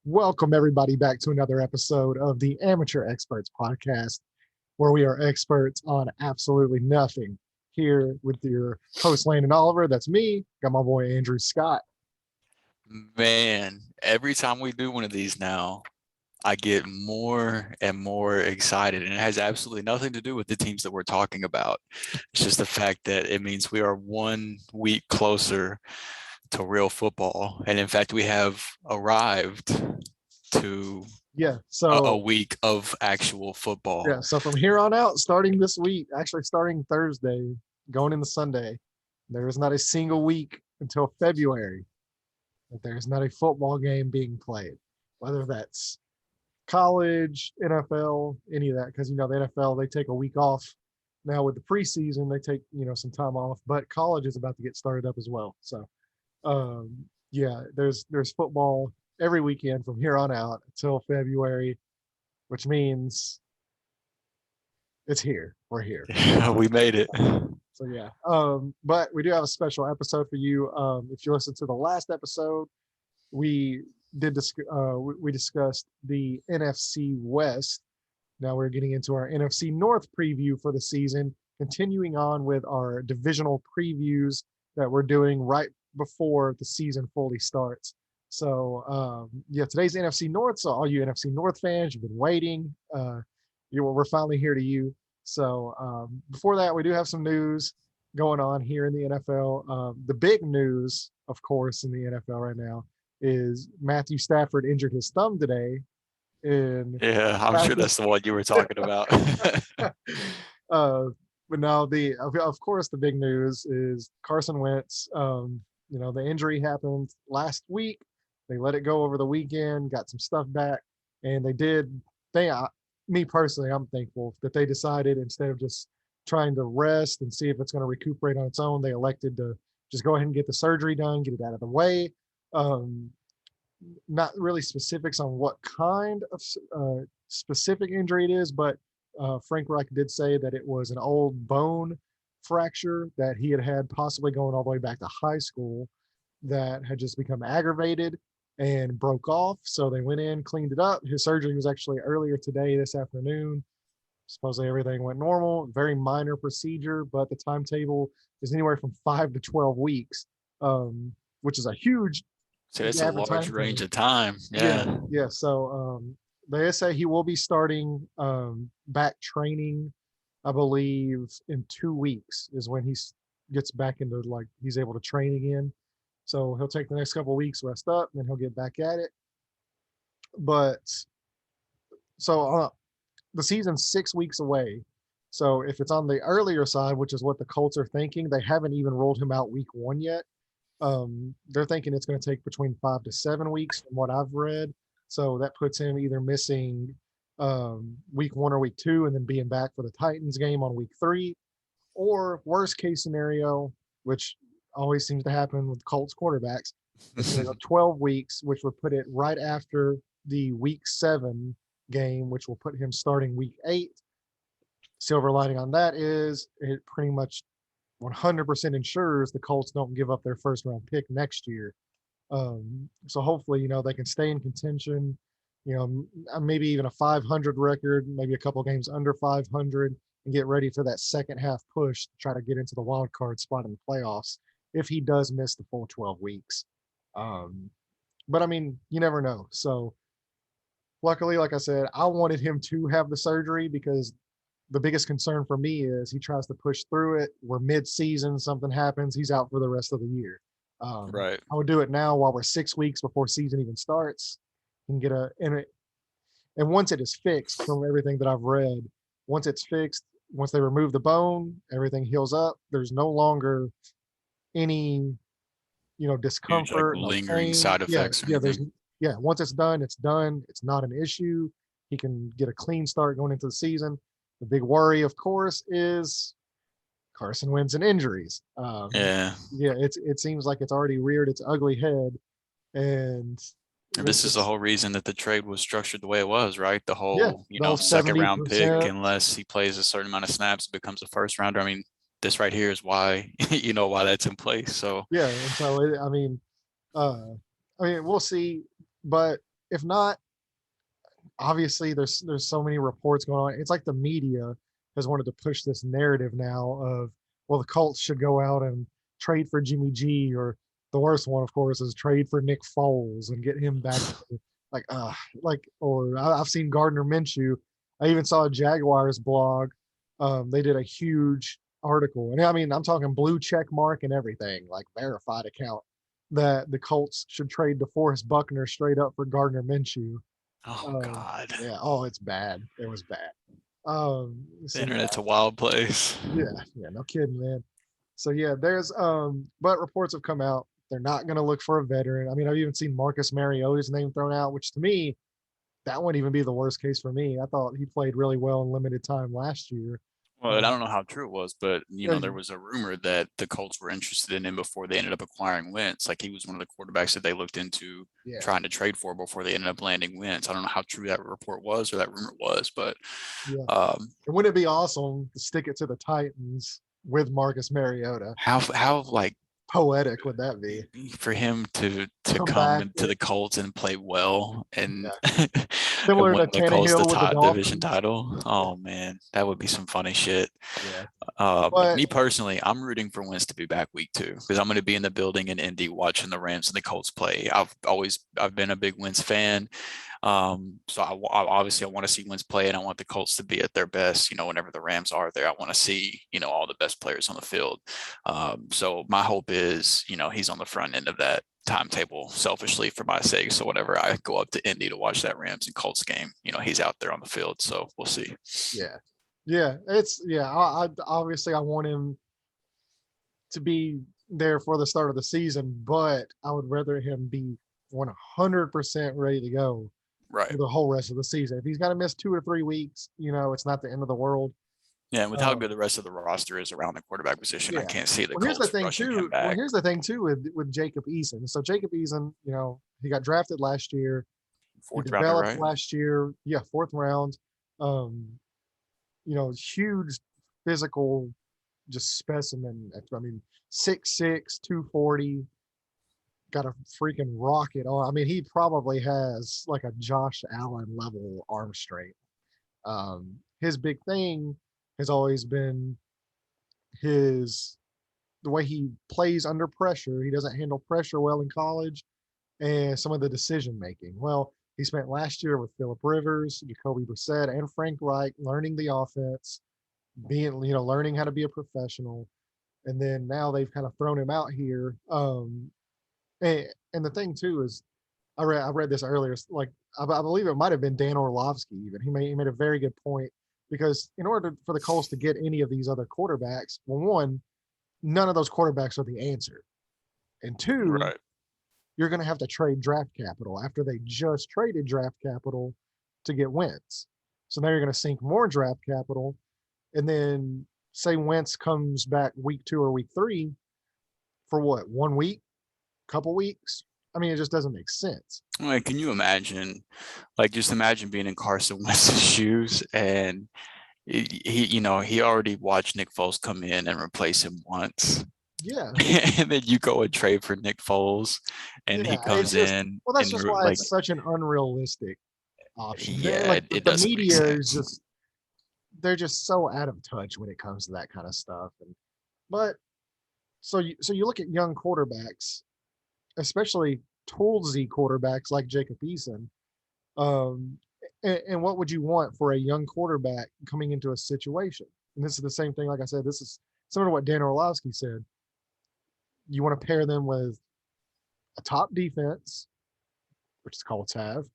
Welcome, everybody, back to another episode of the Amateur Experts Podcast, where we are experts on absolutely nothing. Here with your host, Landon Oliver. That's me. Got my boy, Andrew Scott. Man, every time we do one of these now, I get more and more excited, and it has absolutely nothing to do with the teams that we're talking about. It's just the fact that it means we are 1 week closer to real football. And in fact, we have arrived to a week of actual football. Yeah, so from here on out, starting this week, actually starting Thursday, going into Sunday, there is not a single week until February that there is not a football game being played, whether that's college, NFL, any of that, because, the NFL, they take a week off. Now with the preseason, they take, some time off, but college is about to get started up as well. So, there's football every weekend from here on out until February, which means it's here. We're here. We made it. So yeah, but we do have a special episode for you. If you listen to the last episode, we discussed the NFC West. Now we're getting into our NFC North preview for the season, continuing on with our divisional previews that we're doing right before the season fully starts. So today's NFC North. So all you NFC North fans, you've been waiting. We're finally here to you. So before that, we do have some news going on here in the NFL. The big news, of course, in the NFL right now is Matthew Stafford injured his thumb today. Yeah, I'm sure that's the one you were talking about. But now of course, the big news is Carson Wentz. The injury happened last week. They let it go over the weekend, got some stuff back, and me personally, I'm thankful that they decided, instead of just trying to rest and see if it's going to recuperate on its own, they elected to just go ahead and get the surgery done, get it out of the way. Not really specifics on what kind of specific injury it is, but Frank Reich did say that it was an old bone fracture that he had possibly going all the way back to high school that had just become aggravated and broke off. So they went in, cleaned it up. His surgery was actually earlier today, this afternoon. Supposedly everything went normal. Very minor procedure, but the timetable is anywhere from 5 to 12 weeks, which is a huge. So it's a large range of time. Yeah. So they say he will be starting back training, I believe, in 2 weeks is when he gets back into, he's able to train again. So he'll take the next couple of weeks, rest up, and then he'll get back at it. But so the season's 6 weeks away. So if it's on the earlier side, which is what the Colts are thinking, they haven't even ruled him out week 1 yet. They're thinking it's going to take between 5 to 7 weeks from what I've read. So that puts him either missing week 1 or week 2 and then being back for the Titans game on week 3, or worst case scenario, which always seems to happen with Colts quarterbacks, 12 weeks, which would put it right after the week 7 game, which will put him starting week 8. Silver lining on that is it pretty much 100% ensures the Colts don't give up their first round pick next year. So hopefully, they can stay in contention, maybe even a 500 record, maybe a couple games under 500, and get ready for that second half push to try to get into the wild card spot in the playoffs if he does miss the full 12 weeks. But I mean, you never know. So luckily, like I said, I wanted him to have the surgery because the biggest concern for me is he tries to push through it. We're mid-season, something happens, he's out for the rest of the year. Right. I would do it now while we're 6 weeks before season even starts and and once it is fixed, from everything that I've read, once it's fixed, once they remove the bone, everything heals up. There's no longer any, discomfort, lingering side effects. Once it's done, it's done. It's not an issue. He can get a clean start going into the season. The big worry, of course, is Carson Wentz and injuries. It seems like it's already reared its ugly head, and this is the whole reason that the trade was structured the way it was, right? The whole, second round pick, unless he plays a certain amount of snaps, becomes a first rounder. I mean, this right here is why, why that's in place. So yeah, and so we'll see, but if not, obviously there's so many reports going on. It's like the media has wanted to push this narrative now of, well, the Colts should go out and trade for Jimmy G, or the worst one, of course, is trade for Nick Foles and get him back. Like, or I've seen Gardner Minshew. I even saw a Jaguars blog. They did a huge article, and I mean, I'm talking blue check mark and everything, like verified account, that the Colts should trade DeForest Buckner straight up for Gardner Minshew. Oh God. Yeah. Oh, it's bad. It was bad. The So internet's a wild place. yeah, no kidding, man. So yeah, there's but reports have come out. They're not going to look for a veteran. I mean, I've even seen Marcus Mariota's name thrown out, which to me, that wouldn't even be the worst case for me. I thought he played really well in limited time last year. Well, I don't know how true it was, but Yeah, there was a rumor that the Colts were interested in him before they ended up acquiring Wentz. Like he was one of the quarterbacks that they looked into yeah, trying to trade for before they ended up landing Wentz. I don't know how true that report was or that rumor was, but yeah. um, And wouldn't it be awesome to stick it to the Titans with Marcus Mariota? how like Poetic would that be? for him to Come come back, into the Colts and play well and yeah. and Similar win to the Colts the Tannehill with the top division Dolphins. title. Yeah, Oh man, that would be some funny shit. yeah. But But me personally, I'm rooting for Wentz to be back week 2 because I'm going to be in the building in Indy watching the Rams and the Colts play. I've been a big Wentz fan. So obviously I want to see Wentz play, and I want the Colts to be at their best. Whenever the Rams are there, I want to see all the best players on the field. So my hope is he's on the front end of that timetable, selfishly for my sake. So whenever I go up to Indy to watch that Rams and Colts game, he's out there on the field. So we'll see. yeah, yeah, it's yeah. I obviously I want him to be there for the start of the season, but I would rather him be 100% ready to go Right. for the whole rest of the season. If he's got to miss 2 or 3 weeks, it's not the end of the world. Yeah, and with how good the rest of the roster is around the quarterback position, I Yeah. can't see the Well, here's the Colts thing rushing him too. Well, back. here's the thing too with Jacob Eason. So Jacob Eason, he got drafted last year. He Fourth rounder, developed right? last year. Yeah, 4th round. Huge physical just specimen. I mean, 6'6", 240, got a freaking rocket on. I mean, he probably has like a Josh Allen level arm strength. His big thing has always been the way he plays under pressure. He doesn't handle pressure well in college, and some of the decision making. Well, he spent last year with Phillip Rivers, Jacoby Brissett, and Frank Reich learning the offense, learning how to be a professional. And then now they've kind of thrown him out here. And the thing too is, I read this earlier. Like I believe it might have been Dan Orlovsky. Even he made a very good point, because in order for the Colts to get any of these other quarterbacks, well, one, none of those quarterbacks are the answer, and two, Right. you're going to have to trade draft capital after they just traded draft capital to get Wentz. So now you're going to sink more draft capital, and then say Wentz comes back week 2 or week 3 for what, 1 week, couple weeks. I mean, it just doesn't make sense. Like, can you imagine? Like, just imagine being in Carson Wentz's shoes, and he already watched Nick Foles come in and replace him once. Yeah. And then you go and trade for Nick Foles, and he Yeah. comes in Well, that's and just why like, it's such an unrealistic option. yeah, Like it the doesn't make media is sense. they're just so out of touch when it comes to that kind of stuff. But so you look at young quarterbacks, especially toolsy quarterbacks like Jacob Eason. Um, and what would you want for a young quarterback coming into a situation? And this is the same thing. Like I said, this is similar to what Dan Orlovsky said. You want to pair them with a top defense, which the Colts have,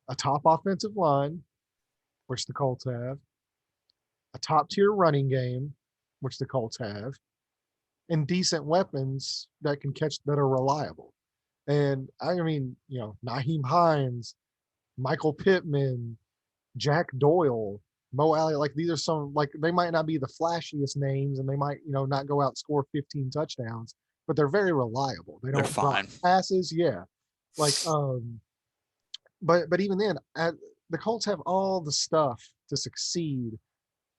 a top offensive line, which the Colts have, a top tier running game, which the Colts have, and decent weapons that are reliable. And I mean, Naheem Hines, Michael Pittman, Jack Doyle, Mo Alley, like these are some, like they might not be the flashiest names, and they might, not go out and score 15 touchdowns, but they're very reliable. They They're don't drop fine. passes. Yeah. Like, but even then, the Colts have all the stuff to succeed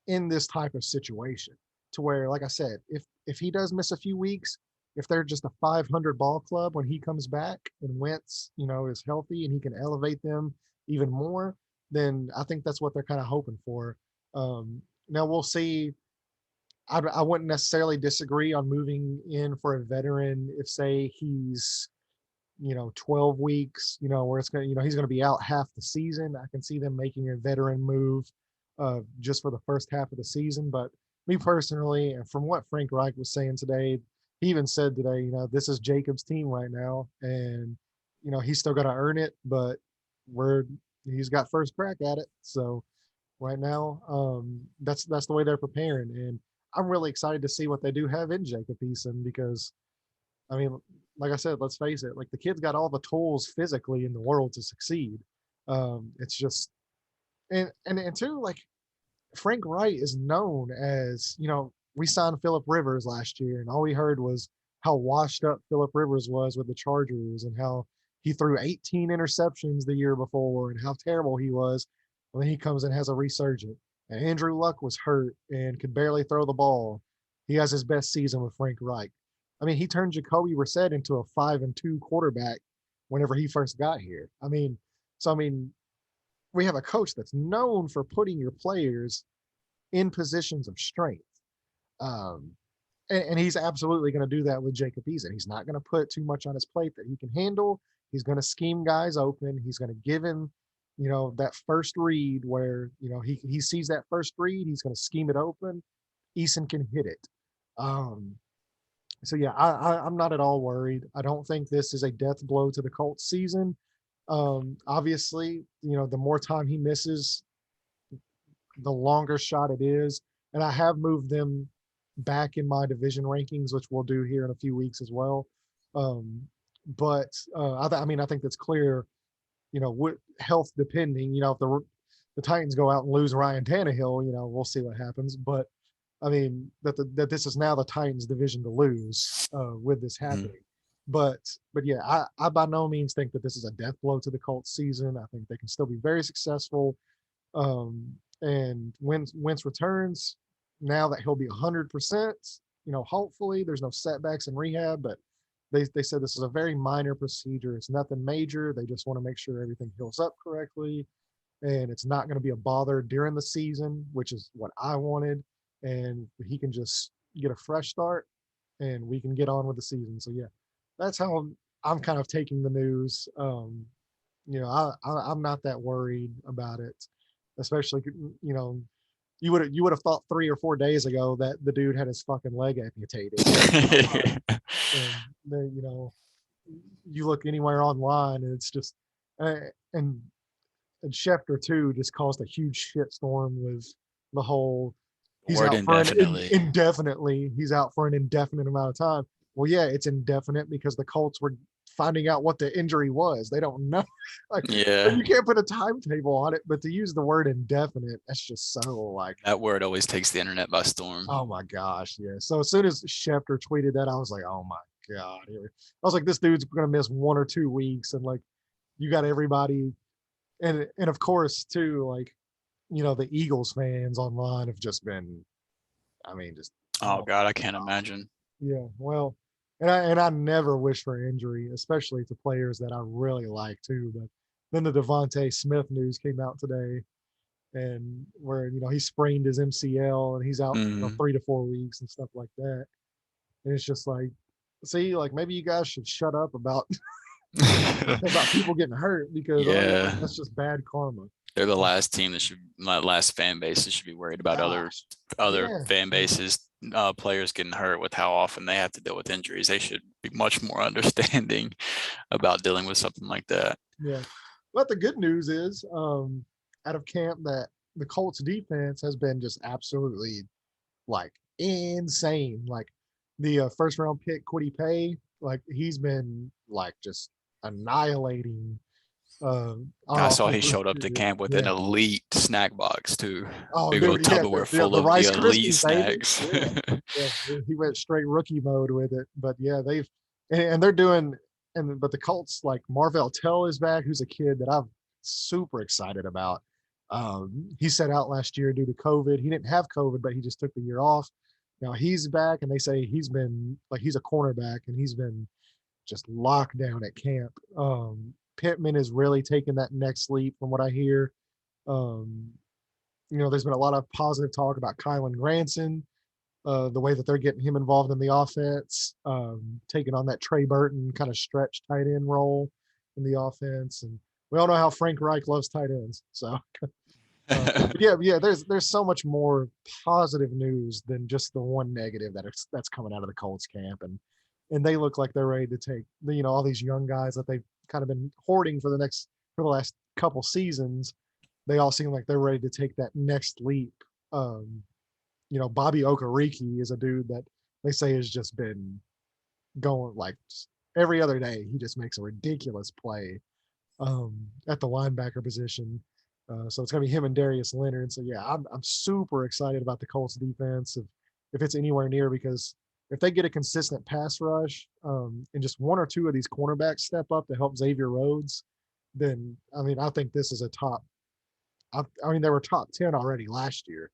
in this type of situation, to where, like I said, if he does miss a few weeks, if they're just a 500 ball club when he comes back and Wentz, is healthy and he can elevate them even more, then I think that's what they're kind of hoping for. Now we'll see. I wouldn't necessarily disagree on moving in for a veteran if, say, he's 12 weeks, where it's going to, he's going to be out half the season. I can see them making a veteran move just for the first half of the season. But me personally, and from what Frank Reich was saying today, he even said today, this is Jacob's team right now. And, he's still got to earn it, but he's got first crack at it. So right now, that's the way they're preparing. And I'm really excited to see what they do have in Jacob Eason because, I mean, like I said, let's face it, like the kid's got all the tools physically in the world to succeed. It's just, and two, like Frank Wright is known as, we signed Phillip Rivers last year and all we heard was how washed up Phillip Rivers was with the Chargers and how he threw 18 interceptions the year before and how terrible he was. And then he comes and has a resurgence. And Andrew Luck was hurt and could barely throw the ball. He has his best season with Frank Reich. I mean, he turned Jacoby Brissett into a 5-2 quarterback whenever he first got here. We have a coach that's known for putting your players in positions of strength. And he's absolutely going to do that with Jacob Eason. He's not going to put too much on his plate that he can handle. He's going to scheme guys open. He's going to give him, that first read where, he sees that first read. He's going to scheme it open. Eason can hit it. So, yeah, I'm not at all worried. I don't think this is a death blow to the Colts season. Obviously, the more time he misses, the longer shot it is. And I have moved them back in my division rankings, which we'll do here in a few weeks as well. I think that's clear, with health depending, if the Titans go out and lose Ryan Tannehill, we'll see what happens. But I mean, that this is now the Titans division to lose with this happening. But yeah, I by no means think that this is a death blow to the Colts season. I think they can still be very successful. And when Wentz returns, now that he'll be 100%, hopefully there's no setbacks in rehab, but they said this is a very minor procedure. It's nothing major. They just want to make sure everything heals up correctly. And it's not going to be a bother during the season, which is what I wanted. And he can just get a fresh start and we can get on with the season. So yeah, that's how I'm kind of taking the news. I'm not that worried about it, especially, you would have thought 3 or 4 days ago that the dude had his fucking leg amputated. And then, you look anywhere online and it's just, and Schefter too just caused a huge shitstorm with the whole, he's Word out for indefinitely. He's out for an indefinite amount of time. Well, yeah, it's indefinite because the Colts were finding out what the injury was. They don't know. You can't put a timetable on it, but to use the word indefinite, that's just so like that word always takes the internet by storm. Oh my gosh, yeah. So as soon as Schefter tweeted that, I was like, oh my God. I was like, this dude's gonna miss 1 or 2 weeks, and like you got everybody, and of course too, like the Eagles fans online have just been, oh God, I can't imagine. Yeah, well, and I never wish for injury, especially to players that I really like too. But then the Devontae Smith news came out today, and where he sprained his MCL and he's out 3 to 4 weeks and stuff like that. And it's just like, see, like maybe you guys should shut up about about people getting hurt because that's just bad karma. They're the last team last fan base that should be worried about other fan bases, players getting hurt with how often they have to deal with injuries. They should be much more understanding about dealing with something like that. Yeah. But the good news is out of camp that the Colts defense has been just absolutely like insane. Like the first round pick, Kwity Paye, like he's been like just annihilating. I saw he showed up to camp with an elite snack box too. Big old Tupperware full of Rice the elite Krispies, snacks. He went straight rookie mode with it. But yeah, they're doing, but the Colts, like Marvell Tell is back, who's a kid that I'm super excited about. He set out last year due to COVID. He didn't have COVID, but he just took the year off. Now he's back, and they say he's a cornerback, and he's been just locked down at camp. Pittman is really taking that next leap from what I hear. There's been a lot of positive talk about Kylan Granson, the way that they're getting him involved in the offense, taking on that Trey Burton kind of stretch tight end role in the offense. And we all know how Frank Reich loves tight ends. So, there's so much more positive news than just the one negative that's coming out of the Colts camp. And they look like they're ready to take, all these young guys that they've kind of been hoarding for the last couple seasons. They all seem like they're ready to take that next leap. Bobby Okereke is a dude that they say has just been going like every other day. He just makes a ridiculous play at the linebacker position. So it's going to be him and Darius Leonard. So, yeah, I'm super excited about the Colts defense if it's anywhere near, because if they get a consistent pass rush and just one or two of these cornerbacks step up to help Xavier Rhodes, then, I think this is a top – they were top 10 already last year.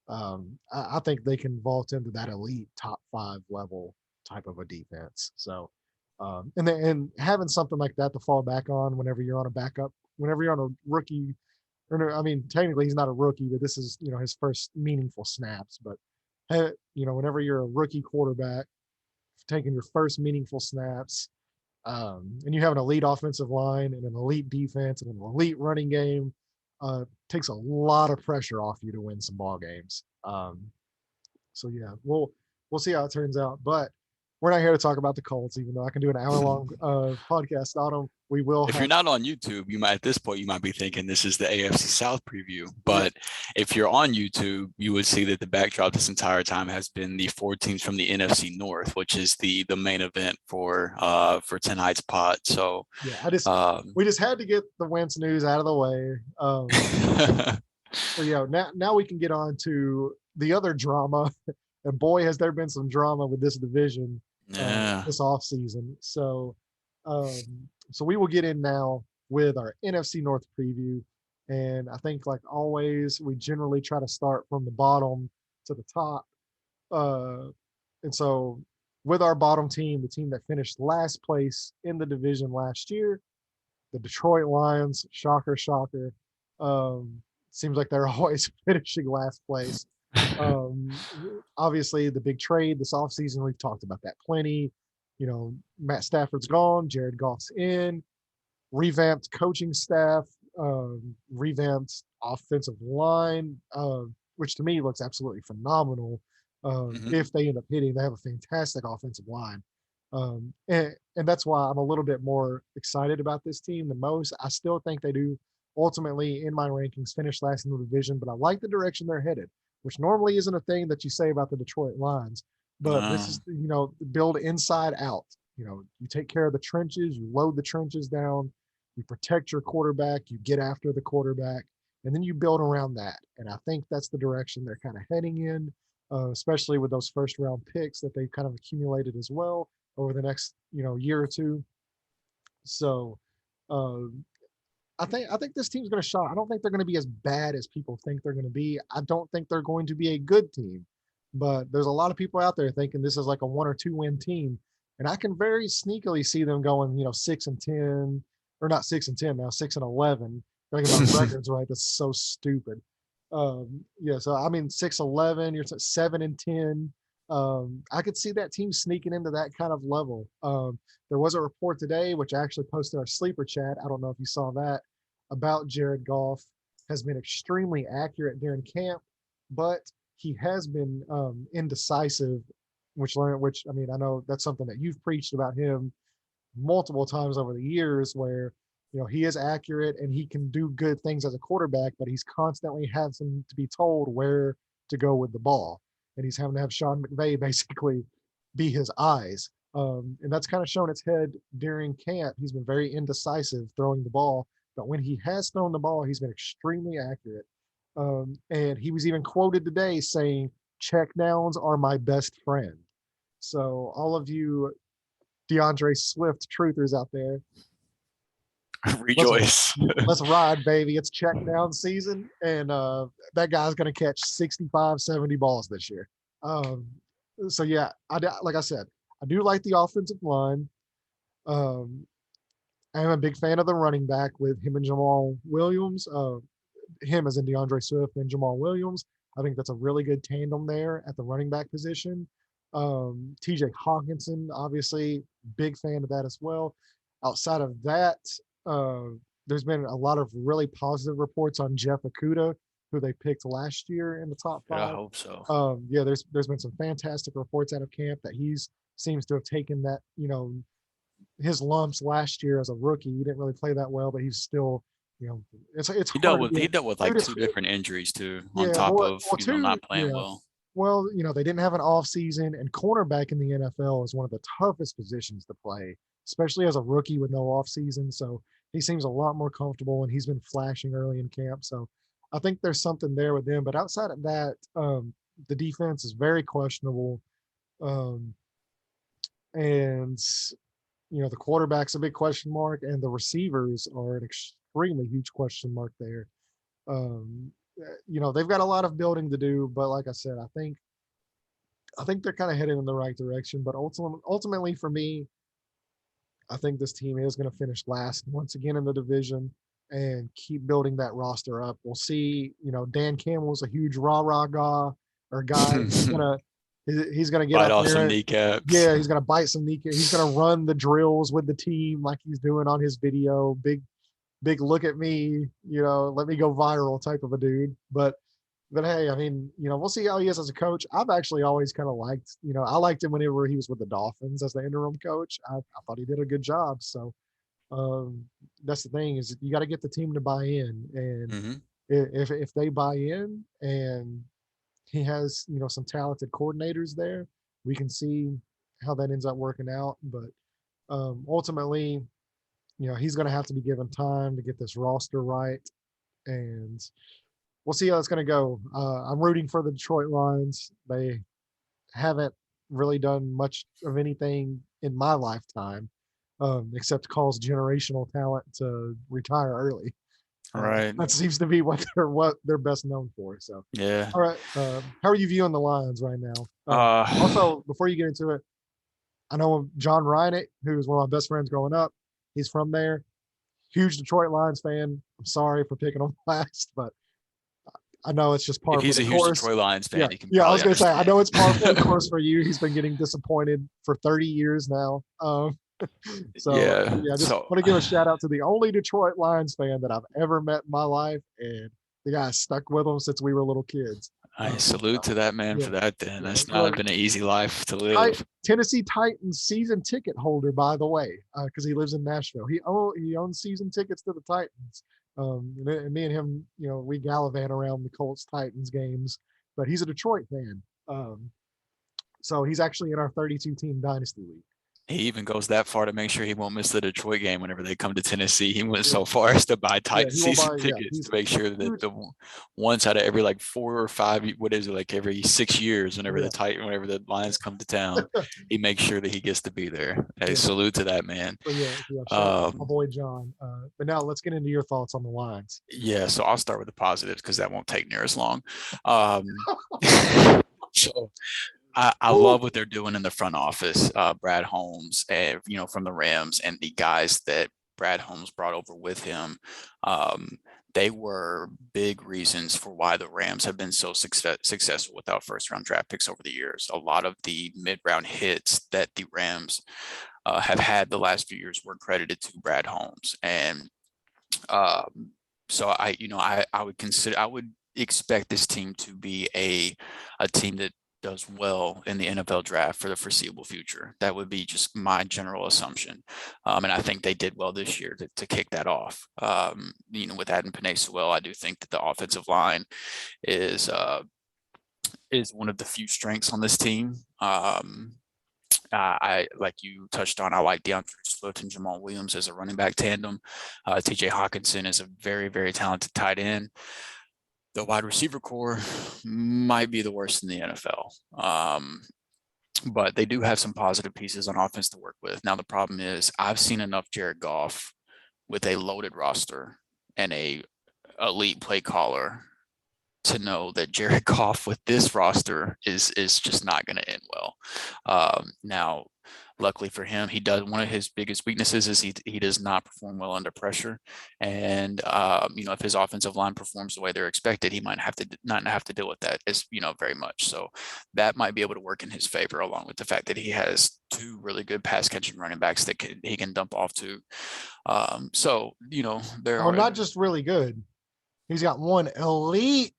I think they can vault into that elite top 5 level type of a defense. So, and having something like that to fall back on whenever you're on a rookie, technically he's not a rookie, but this is, his first meaningful snaps. But, whenever you're a rookie quarterback taking your first meaningful snaps, and you have an elite offensive line and an elite defense and an elite running game, takes a lot of pressure off you to win some ball games. So yeah, we'll see how it turns out. But we're not here to talk about the Colts, even though I can do an hour-long podcast on them. We will. If you're not on YouTube, at this point you might be thinking this is the AFC South preview. But if you're on YouTube, you would see that the backdrop this entire time has been the 4 teams from the NFC North, which is the main event for tonight's pod. So yeah, we just had to get the Wentz news out of the way. So yeah, now we can get on to the other drama. And boy, has there been some drama with this division this offseason. So we will get in now with our NFC North preview. And I think, like always, we generally try to start from the bottom to the top. And so with our bottom team, the team that finished last place in the division last year, the Detroit Lions, shocker. Seems like they're always finishing last place. Obviously the big trade this offseason, we've talked about that plenty. Matt Stafford's gone, Jared Goff's in, revamped coaching staff, revamped offensive line, which to me looks absolutely phenomenal. If they end up hitting, they have a fantastic offensive line. And that's why I'm a little bit more excited about this team than most. I still think they do ultimately, in my rankings, finish last in the division, but I like the direction they're headed, which normally isn't a thing that you say about the Detroit Lions. But this is, build inside out. You take care of the trenches, you load the trenches down, you protect your quarterback, you get after the quarterback, and then you build around that. And I think that's the direction they're kind of heading in, especially with those first-round picks that they've kind of accumulated as well over the next, year or two. So I think this team's going to shine. I don't think they're going to be as bad as people think they're going to be. I don't think they're going to be a good team, but there's a lot of people out there thinking this is like a 1 or 2 win team. And I can very sneakily see them going, 6-10, or not 6-10 now, 6-11. Thinking about records, right? That's so stupid. So 6-11, you're 7-10. I could see that team sneaking into that kind of level. There was a report today, which I actually posted our sleeper chat. I don't know if you saw that, about Jared Goff. Has been extremely accurate during camp, but he has been indecisive, which I know that's something that you've preached about him multiple times over the years, where he is accurate and he can do good things as a quarterback, but he's constantly having to be told where to go with the ball. And he's having to have Sean McVay basically be his eyes. And that's kind of shown its head during camp. He's been very indecisive throwing the ball, but when he has thrown the ball, he's been extremely accurate. And he was even quoted today saying, "Checkdowns are my best friend." So all of you DeAndre Swift truthers out there, rejoice. Let's ride, baby. It's check down season, and that guy's going to catch 65, 70 balls this year. So yeah, like I said, I do like the offensive line. Um, I am a big fan of the running back with him and Jamal Williams. Him as in DeAndre Swift and Jamal Williams. I think that's a really good tandem there at the running back position. TJ Hawkinson, obviously, big fan of that as well. Outside of that, uh, there's been a lot of really positive reports on Jeff Okudah, who they picked last year in the top I five. hope so. Yeah, there's been some fantastic reports out of camp that he's seems to have taken that, his lumps last year as a rookie. He didn't really play that well, but he's still, it's He hard dealt to with be like dude, two different injuries too, on yeah, top well, of two, not playing well. Well, they didn't have an off season, and cornerback in the NFL is one of the toughest positions to play, especially as a rookie with no off season. So he seems a lot more comfortable, and he's been flashing early in camp. So I think there's something there with them. But outside of that, the defense is very questionable, um, and the quarterback's a big question mark, and the receivers are an extremely huge question mark there. Um, they've got a lot of building to do, but like I said, I think they're kind of headed in the right direction. But ultimately for me, I think this team is going to finish last once again in the division and keep building that roster up. We'll see. Dan Campbell's a huge rah-rah guy. He's gonna get Bite up off there. some kneecaps. Yeah, he's gonna bite some kneecaps. He's gonna run the drills with the team like he's doing on his video. Big look at me, let me go viral type of a dude. But hey, I mean, we'll see how he is as a coach. I've actually always kind of liked, I liked him whenever he was with the Dolphins as the interim coach. I thought he did a good job. So that's the thing, is you got to get the team to buy in, and if they buy in and he has, some talented coordinators there, we can see how that ends up working out. But ultimately, he's going to have to be given time to get this roster right, and we'll see how it's going to go. I'm rooting for the Detroit Lions. They haven't really done much of anything in my lifetime, except cause generational talent to retire early. Right. That seems to be what they're best known for. So yeah. All right. How are you viewing the Lions right now? Also, before you get into it, I know John Reinert, who was one of my best friends growing up. He's from there. Huge Detroit Lions fan. I'm sorry for picking them last, but I know it's just par if for he's the a huge course. Detroit Lions fan, Yeah, he can I was going to say, I know it's par for the understand. course for you. He's been getting disappointed for 30 years now. So Yeah. I just So want to give a shout out to the only Detroit Lions fan that I've ever met in my life, and the guy stuck with them since we were little kids. I salute to that man for that. Then that's not been an easy life to live. Tennessee Titans season ticket holder, by the way, because he lives in Nashville. He owns season tickets to the Titans. And me and him, we gallivant around the Colts Titans games, but he's a Detroit fan. So he's actually in our 32 team dynasty league. He even goes that far to make sure he won't miss the Detroit game whenever they come to Tennessee. He went so far as to buy season tickets to make sure that the once out of every 4 or 5, what is it, every 6 years, whenever the Lions come to town, he makes sure that he gets to be there. Hey, salute to that man. My boy John. But now let's get into your thoughts on the Lions. Yeah, so I'll start with the positives because that won't take near as long. So I love what they're doing in the front office. Brad Holmes, from the Rams, and the guys that Brad Holmes brought over with him. They were big reasons for why the Rams have been so successful without first-round draft picks over the years. A lot of the mid-round hits that the Rams have had the last few years were credited to Brad Holmes, and so I would expect this team to be a team that does well in the NFL draft for the foreseeable future. That would be just my general assumption. And I think they did well this year to kick that off. With adding Penei Sewell, I do think that the offensive line is one of the few strengths on this team. I like you touched on, I like DeAndre Swift and Jamal Williams as a running back tandem. TJ Hawkinson is a very, very talented tight end. The wide receiver core might be the worst in the NFL. But they do have some positive pieces on offense to work with. Now, the problem is I've seen enough Jared Goff with a loaded roster and a elite play caller to know that Jared Goff with this roster is just not going to end well. Now, luckily for him, he does, one of his biggest weaknesses is he does not perform well under pressure. And if his offensive line performs the way they're expected, he might not have to deal with that as very much. So that might be able to work in his favor, along with the fact that he has two really good pass catching running backs that he can dump off to. There are not just really good. He's got one elite.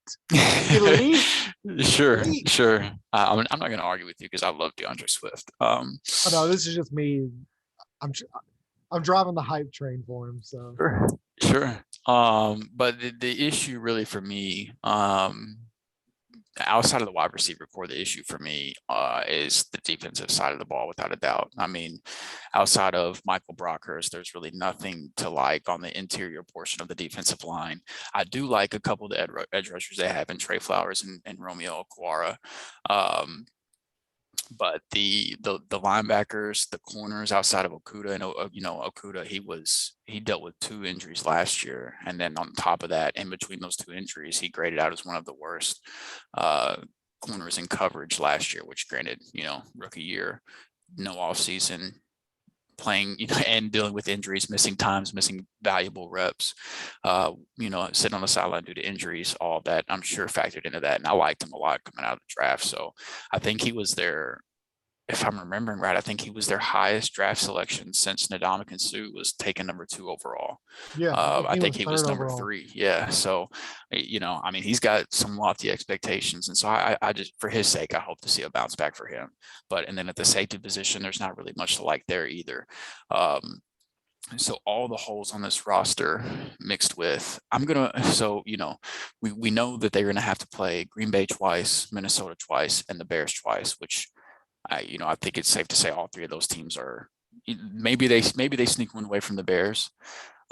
Sure. I'm not going to argue with you because I love DeAndre Swift. No, this is just me. I'm driving the hype train for him. So sure. But the issue really for me, outside of the wide receiver core, the issue for me is the defensive side of the ball, without a doubt. I mean, outside of Michael Brockers, there's really nothing to like on the interior portion of the defensive line. I do like a couple of the edge rushers they have in Trey Flowers and Romeo Okwara. But the linebackers, the corners outside of Okudah, and Okudah, he dealt with 2 injuries last year, and then on top of that, in between those 2 injuries, he graded out as one of the worst corners in coverage last year. Which, granted, rookie year, no off season, playing, and dealing with injuries, missing times, missing valuable reps, sitting on the sideline due to injuries, all that I'm sure factored into that. And I liked him a lot coming out of the draft. So I think he was their, if I'm remembering right, I think he was their highest draft selection since Ndamukong Suh was taken number 2 overall. Yeah, I think he was number overall. 3. Yeah. So, he's got some lofty expectations. And so I just, for his sake, I hope to see a bounce back for him. And then at the safety position, there's not really much to like there either. So all the holes on this roster mixed with, we know that they're going to have to play Green Bay twice, Minnesota twice, and the Bears twice, which I think it's safe to say all 3 of those teams are, maybe they sneak one away from the Bears.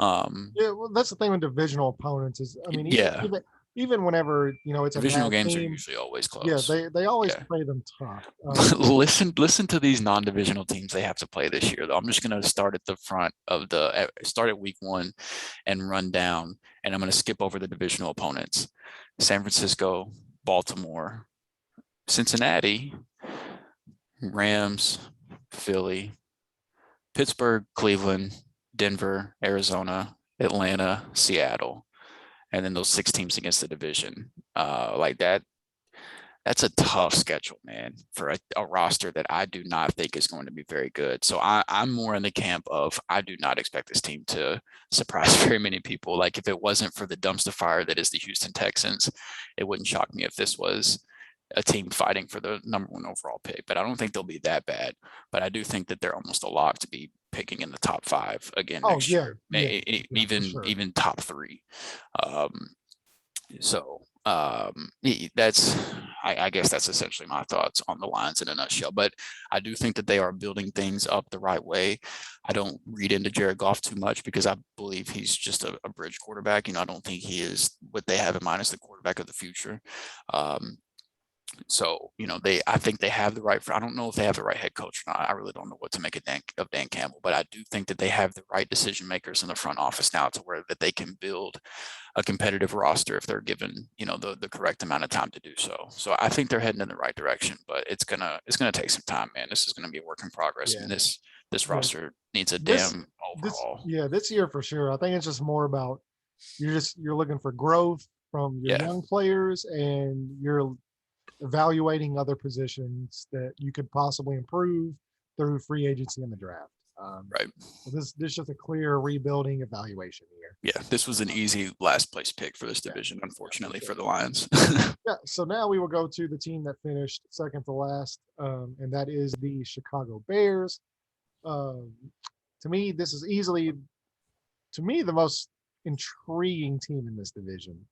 Yeah, well, that's the thing with divisional opponents is, I mean, even whenever it's divisional a bad games team, are usually always close. Yeah, they always play them tough. Listen to these non-divisional teams they have to play this year, though. I'm just going to start at the front of start at week 1 and run down, and I'm going to skip over the divisional opponents: San Francisco, Baltimore, Cincinnati, Rams, Philly, Pittsburgh, Cleveland, Denver, Arizona, Atlanta, Seattle, and then those 6 teams against the division. Like that, that's a tough schedule, man, for a roster that I do not think is going to be very good. So I'm more in the camp of, I do not expect this team to surprise very many people. Like, if it wasn't for the dumpster fire that is the Houston Texans, it wouldn't shock me if this was a team fighting for the number 1 overall pick. But I don't think they'll be that bad. But I do think that they're almost a lock to be picking in the top 5 again next year, even top 3. I guess that's essentially my thoughts on the Lions in a nutshell. But I do think that they are building things up the right way. I don't read into Jared Goff too much because I believe he's just a bridge quarterback. I don't think he is what they have in mind as the quarterback of the future. I think they have the right, I don't know if they have the right head coach or not. I really don't know what to make of Dan Campbell, but I do think that they have the right decision makers in the front office now to where that they can build a competitive roster if they're given, the correct amount of time to do so. So I think they're heading in the right direction, but it's gonna take some time, man. This is gonna be a work in progress. Yeah. And this roster needs a damn overhaul. This year for sure. I think it's just more about you're looking for growth from your young players, and you're evaluating other positions that you could possibly improve through free agency in the draft. Right. This is just a clear rebuilding evaluation here. Yeah, this was an easy last place pick for this division, unfortunately, for the Lions. So now we will go to the team that finished second to last, and that is the Chicago Bears. To me, this is easily, the most intriguing team in this division.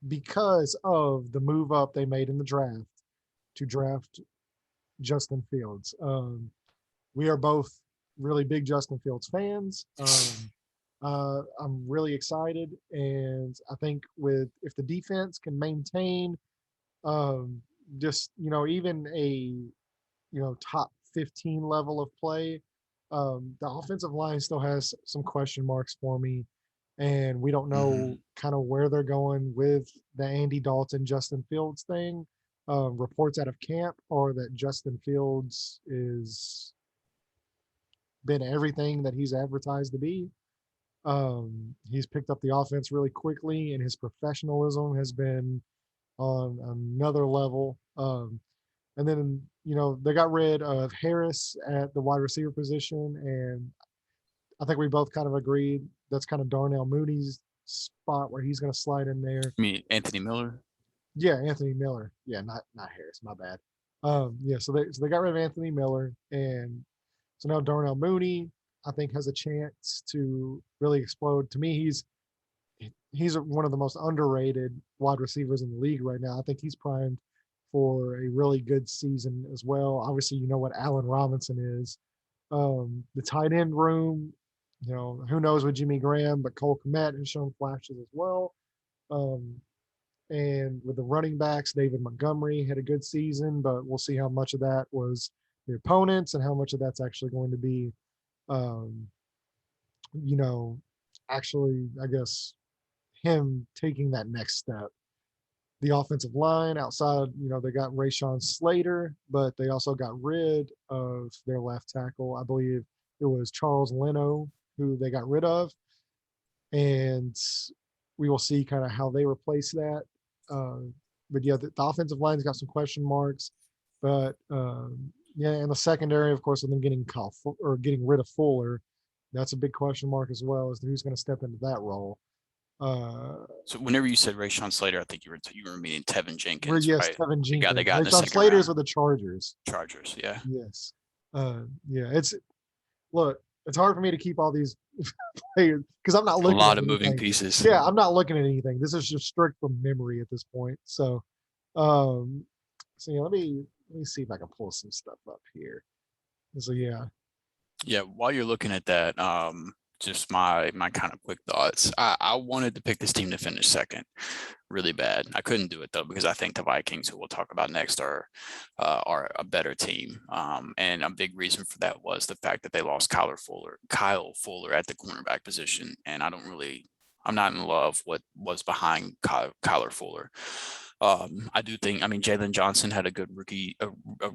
Because of the move up they made in the draft to draft Justin Fields. We are both really big Justin Fields fans. I'm really excited, and I think if the defense can maintain even a top 15 level of play, the offensive line still has some question marks for me. and we don't know kind of where they're going with the Andy Dalton, Justin Fields thing. Reports out of camp are that Justin Fields is been everything that he's advertised to be. He's picked up the offense really quickly, and his professionalism has been on another level. And then, they got rid of Harris at the wide receiver position, and I think we both kind of agreed that's kind of Darnell Mooney's spot where he's going to slide in there. I mean, Anthony Miller. Yeah, Anthony Miller. Yeah, not Harris. My bad. Yeah, so they got rid of Anthony Miller, and so now Darnell Mooney, I think, has a chance to really explode. To me, he's one of the most underrated wide receivers in the league right now. I think he's primed for a really good season as well. Obviously, you know what Allen Robinson is. The tight end room, who knows with Jimmy Graham, but Cole Kmet has shown flashes as well. And with the running backs, David Montgomery had a good season, but we'll see how much of that was the opponents and how much of that's actually going to be, actually, I guess, him taking that next step. The offensive line outside, they got Rashawn Slater, but they also got rid of their left tackle. I believe it was Charles Leno who they got rid of. And we will see kind of how they replace that. But yeah, the offensive line's got some question marks. But yeah, and the secondary, of course, with them getting rid of Fuller, that's a big question mark as well, as to who's going to step into that role. So whenever you said Rashawn Slater, I think you were meaning Tevin Jenkins. Yes, right? Tevin Jenkins. They got Rashawn Slater's with the Chargers. Chargers, yeah. Yes. Yeah. It's hard for me to keep all these players because I'm not looking a lot at of anything. moving pieces. Yeah, I'm not looking at anything. This is just strict from memory at this point. So, yeah, let me see if I can pull some stuff up here. So yeah. Yeah, while you're looking at that, just my kind of quick thoughts. I wanted to pick this team to finish second really bad. I couldn't do it though, because I think the Vikings, who we'll talk about next, are a better team. And a big reason for that was the fact that they lost Kyle Fuller at the cornerback position. And I'm not in love what was behind Kyler Fuller. I do think, Jalen Johnson had a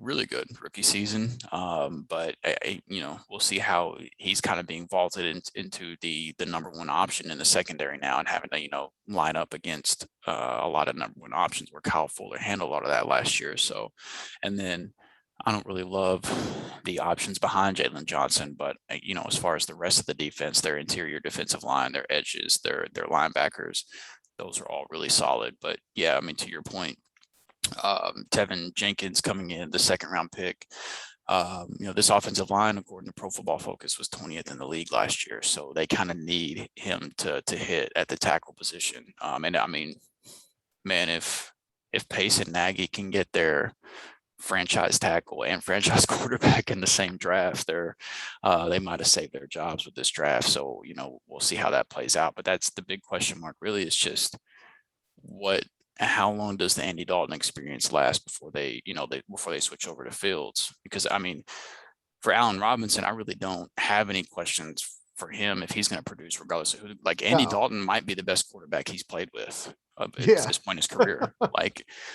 really good rookie season. But we'll see how he's kind of being vaulted into the number one option in the secondary now, and having to, line up against a lot of number one options, where Kyle Fuller handled a lot of that last year. So, and then I don't really love the options behind Jalen Johnson, but as far as the rest of the defense, their interior defensive line, their edges, their linebackers, those are all really solid. But yeah, to your point, Tevin Jenkins coming in, the second round pick, this offensive line, according to Pro Football Focus, was 20th in the league last year. So they kind of need him to hit at the tackle position. Man, if Pace and Nagy can get their franchise tackle and franchise quarterback in the same draft, they might have saved their jobs with this draft. So, we'll see how that plays out. But that's the big question mark, really, is just how long does the Andy Dalton experience last before they switch over to Fields? Because for Allen Robinson, I really don't have any questions for him if he's going to produce, regardless of who. Andy Dalton might be the best quarterback he's played with at this point in his career.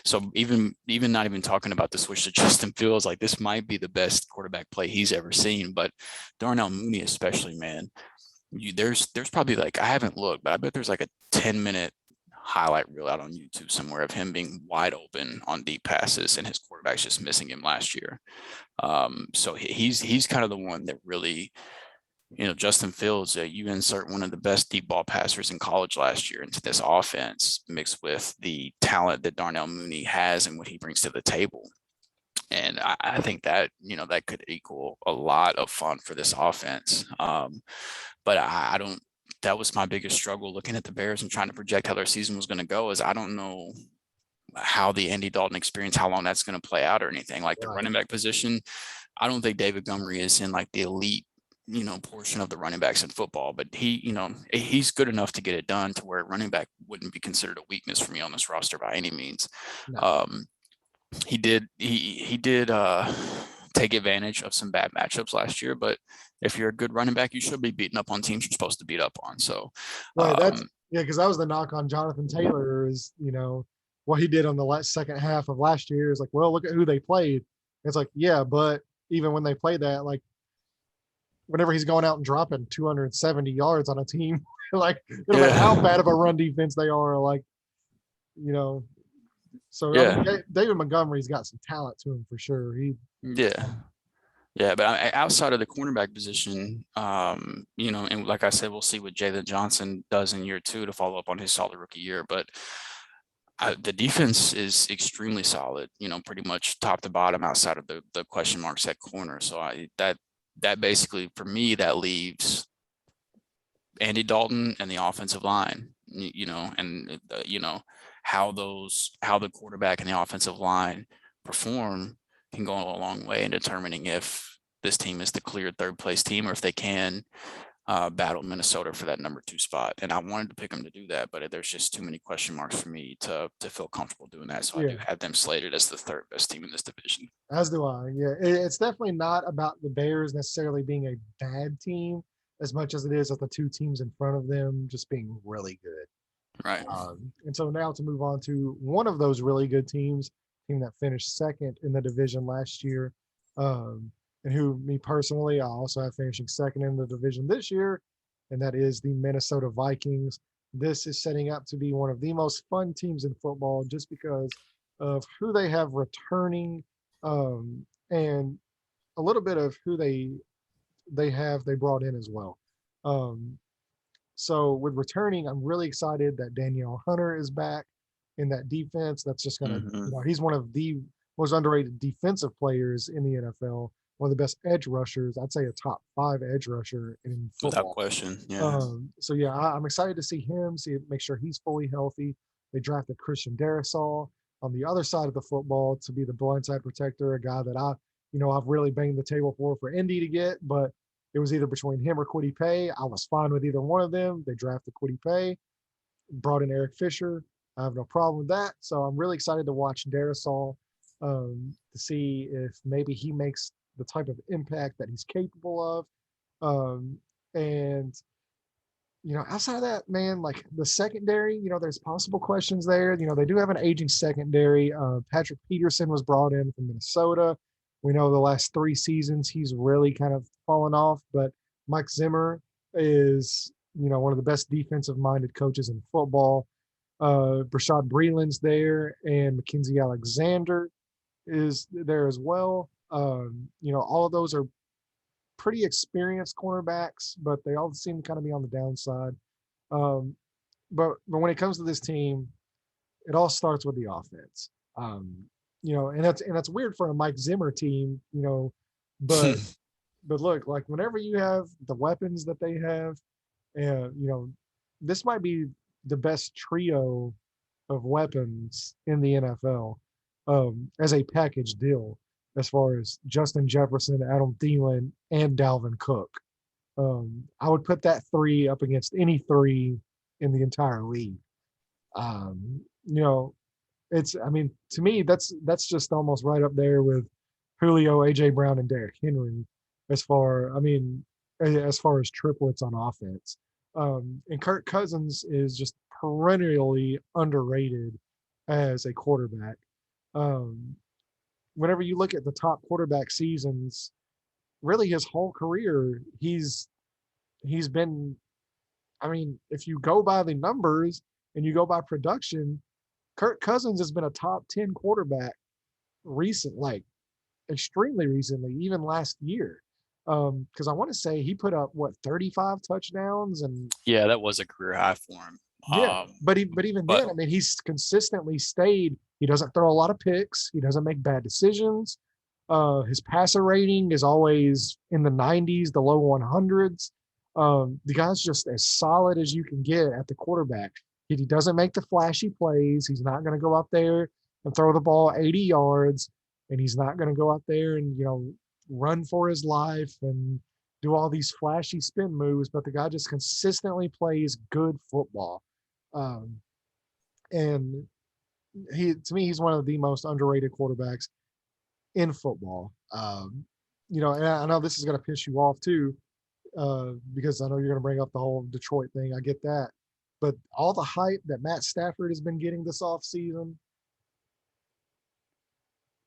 So even not even talking about the switch to Justin Fields, this might be the best quarterback play he's ever seen. But Darnell Mooney, especially, man, there's probably I haven't looked, but I bet there's a 10-minute highlight reel out on YouTube somewhere of him being wide open on deep passes and his quarterback's just missing him last year. So he's kind of the one that really, Justin Fields, you insert one of the best deep ball passers in college last year into this offense, mixed with the talent that Darnell Mooney has and what he brings to the table. And I think that, that could equal a lot of fun for this offense. But I don't, that was my biggest struggle looking at the Bears and trying to project how their season was going to go, is I don't know how the Andy Dalton experience, how long that's going to play out or anything. The running back position, I don't think David Montgomery is in the elite, portion of the running backs in football, but he's good enough to get it done to where running back wouldn't be considered a weakness for me on this roster by any means. No. He did take advantage of some bad matchups last year. But if you're a good running back, you should be beating up on teams you're supposed to beat up on. So, right, because that was the knock on Jonathan Taylor is, what he did on the second half of last year is like, well, look at who they played. It's like, yeah, but even when they played that, like, whenever he's going out and dropping 270 yards on a team, like, no matter how bad of a run defense they are, like, so I mean, David Montgomery's got some talent to him for sure. Yeah, but outside of the cornerback position, and like I said, we'll see what Jalen Johnson does in year 2 to follow up on his solid rookie year. But the defense is extremely solid, pretty much top to bottom outside of the question marks at corner. So that basically, for me, that leaves Andy Dalton and the offensive line, how the quarterback and the offensive line perform can go a long way in determining if this team is the clear third place team or if they can battle Minnesota for that number 2 spot. And I wanted to pick them to do that, but there's just too many question marks for me to feel comfortable doing that. So I do have them slated as the third best team in this division. As do I. Yeah, it's definitely not about the Bears necessarily being a bad team as much as it is of the 2 teams in front of them just being really good. Right. And so now to move on to one of those really good teams, team that finished second in the division last year, and who, me personally, I also have finishing second in the division this year, and that is the Minnesota Vikings. This is setting up to be one of the most fun teams in football just because of who they have returning, and a little bit of who they brought in as well. So with returning, I'm really excited that Danielle Hunter is back in that defense. That's just going to, he's one of the most underrated defensive players in the NFL, one of the best edge rushers. I'd say a top 5 edge rusher in football. Without question, yeah. So yeah, I'm excited to see him, make sure he's fully healthy. They drafted Christian Darrisaw on the other side of the football to be the blindside protector, a guy that I've really banged the table for Indy to get, but it was either between him or Kwity Paye. I was fine with either one of them. They drafted Kwity Paye, brought in Eric Fisher. I have no problem with that. So I'm really excited to watch Darrisaw to see if maybe he makes the type of impact that he's capable of. And outside of that, man, like the secondary, there's possible questions there. They do have an aging secondary. Patrick Peterson was brought in from Minnesota. We know the last 3 seasons he's really kind of fallen off, but Mike Zimmer is, one of the best defensive-minded coaches in football. Brashad Breeland's there, and Mackenzie Alexander is there as well. All of those are pretty experienced cornerbacks, but they all seem to kind of be on the downside. But when it comes to this team, it all starts with the offense. And that's weird for a Mike Zimmer team, but but look, like whenever you have the weapons that they have, and this might be the best trio of weapons in the NFL as a package deal, as far as Justin Jefferson, Adam Thielen, and Dalvin Cook. I would put that 3 up against any 3 in the entire league. To me, that's just almost right up there with Julio, AJ Brown, and Derrick Henry as far as triplets on offense. And Kirk Cousins is just perennially underrated as a quarterback. Whenever you look at the top quarterback seasons, really his whole career, he's been, if you go by the numbers and you go by production, Kirk Cousins has been a top 10 quarterback extremely recently, even last year. Because I want to say he put up 35 touchdowns, and that was a career high for him. Yeah, but even then, he's consistently stayed. He doesn't throw a lot of picks. He doesn't make bad decisions. His passer rating is always in the 90s, the low 100s. The guy's just as solid as you can get at the quarterback. If he doesn't make the flashy plays, he's not going to go out there and throw the ball 80 yards, and he's not going to go out there and run for his life and do all these flashy spin moves. But the guy just consistently plays good football. And to me, he's one of the most underrated quarterbacks in football. And I know this is going to piss you off too, because I know you're going to bring up the whole Detroit thing. I get that. But all the hype that Matt Stafford has been getting this offseason,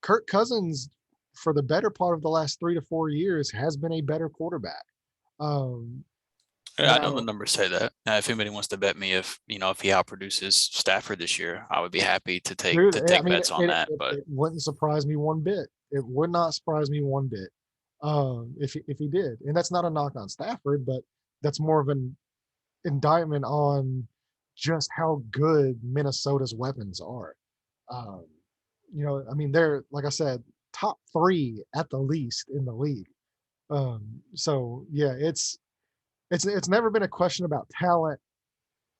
Kirk Cousins, for the better part of the last 3 to 4 years, has been a better quarterback. I know the numbers say that. If anybody wants to bet me if he outproduces Stafford this year, I would be happy to take bets on that. But it wouldn't surprise me one bit. It would not surprise me one bit if he did. And that's not a knock on Stafford, but that's more of an indictment on just how good Minnesota's weapons are. They're, like I said, top 3 at the least in the league. So yeah, it's never been a question about talent.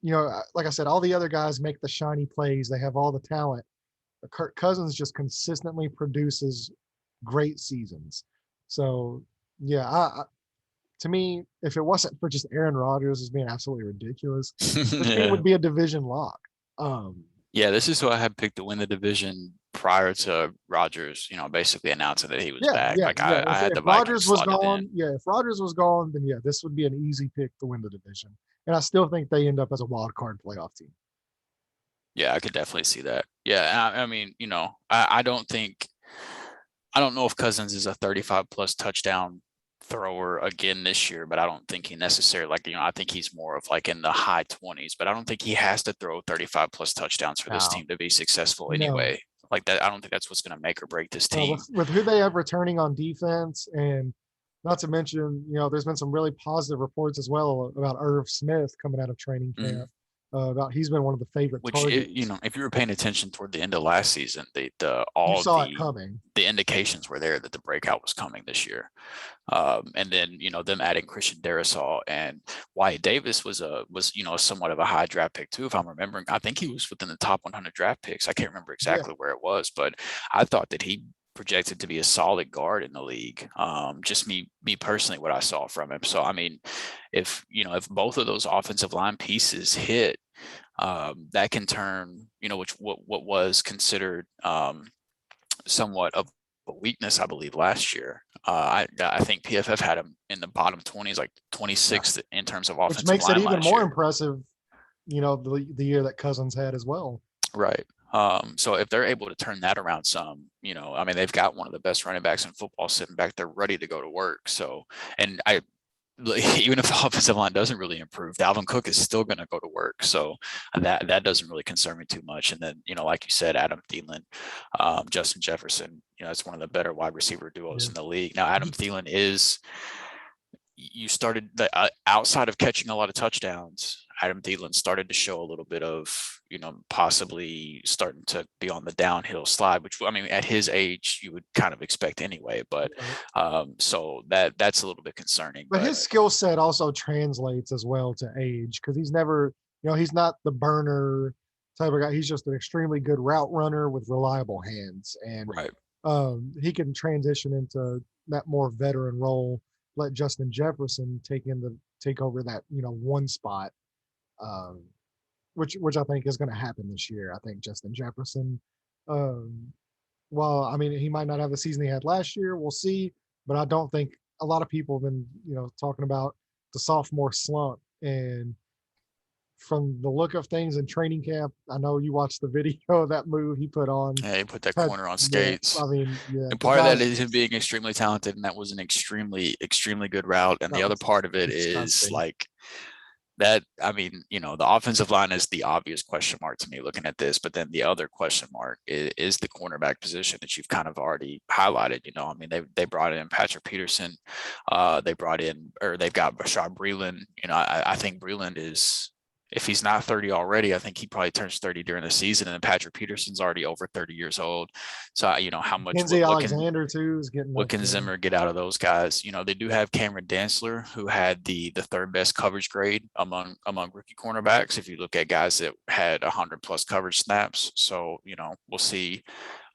Like I said, all the other guys make the shiny plays. They have all the talent. But Kirk Cousins just consistently produces great seasons. So yeah, to me, if it wasn't for just Aaron Rodgers as being absolutely ridiculous, this thing would be a division lock. Yeah, this is who I had picked to win the division prior to Rodgers, basically announcing that he was back. I had the Vikings slotted in. If Rodgers was gone, then this would be an easy pick to win the division. And I still think they end up as a wild card playoff team. Yeah, I could definitely see that. Yeah, I don't know if Cousins is a 35 plus touchdown thrower again this year, but I don't think he necessarily I think he's more of in the high 20s, but I don't think he has to throw 35 plus touchdowns for this team to be successful anyway. Like that, I don't think that's what's going to make or break this team. With who they have returning on defense, and not to mention, there's been some really positive reports as well about Irv Smith coming out of training camp. About he's been one of the favorite targets. If you were paying attention toward the end of last season, it coming. The indications were there that the breakout was coming this year. And then them adding Christian Darrisaw and Wyatt Davis was somewhat of a high draft pick too, if I'm remembering. I think he was within the top 100 draft picks. I can't remember exactly where it was, but I thought that he projected to be a solid guard in the league. Just me personally, what I saw from him. So if both of those offensive line pieces hit, that can turn what was considered somewhat of a weakness, I believe, last year. I think PFF had him in the bottom 20s, like 26th in terms of offensive line. Which makes it even more impressive, the year that Cousins had as well. Right. So if they're able to turn that around some, they've got one of the best running backs in football sitting back there ready to go to work. So, and even if the offensive line doesn't really improve, Dalvin Cook is still going to go to work. So that doesn't really concern me too much. And then, like you said, Adam Thielen, Justin Jefferson, it's one of the better wide receiver duos in the league. Now, Adam Thielen outside of catching a lot of touchdowns, Adam Thielen started to show a little bit of, possibly starting to be on the downhill slide, which, at his age, you would kind of expect anyway. But so that's a little bit concerning. But his skill set also translates as well to age, because he's never, he's not the burner type of guy. He's just an extremely good route runner with reliable hands. And he can transition into that more veteran role, let Justin Jefferson take over that, one spot. Which I think is going to happen this year. I think Justin Jefferson, he might not have the season he had last year. We'll see, but I don't think a lot of people have been, talking about the sophomore slump. And from the look of things in training camp, I know you watched the video of that move he put on. Yeah, he put that corner on skates. And part of that is him being extremely talented, and that was an extremely, extremely good route. And the other part of it is that, the offensive line is the obvious question mark to me looking at this, but then the other question mark is the cornerback position that you've kind of already highlighted. They brought in Patrick Peterson, they've got Bashad Breeland. I think Breeland is, if he's not 30 already, I think he probably turns 30 during the season, and then Patrick Peterson's already over 30 years old. So, how much Alexander too is getting. What can Zimmer get out of those guys? They do have Cameron Dantzler, who had the third best coverage grade among rookie cornerbacks. If you look at guys that had 100 plus coverage snaps, so we'll see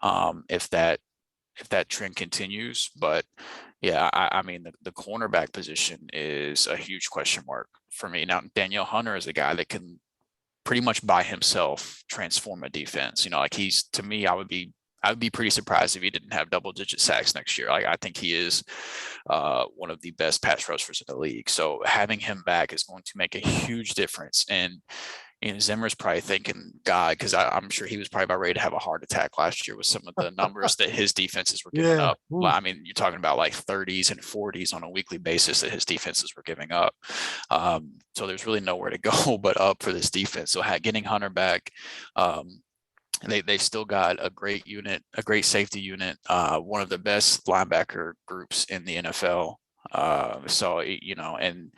if that trend continues. But yeah, the cornerback position is a huge question mark for me. Now, Danielle Hunter is a guy that can pretty much by himself transform a defense. He's, to me, I I would be pretty surprised if he didn't have double-digit sacks next year. Like, I think he is one of the best pass rushers in the league. So having him back is going to make a huge difference. And Zimmer's probably thinking, God, because I'm sure he was probably about ready to have a heart attack last year with some of the numbers that his defenses were giving up. Ooh. I mean, you're talking about like 30s and 40s on a weekly basis that his defenses were giving up. So there's really nowhere to go but up for this defense. So getting Hunter back, they've still got a great unit, a great safety unit, one of the best linebacker groups in the NFL. So, and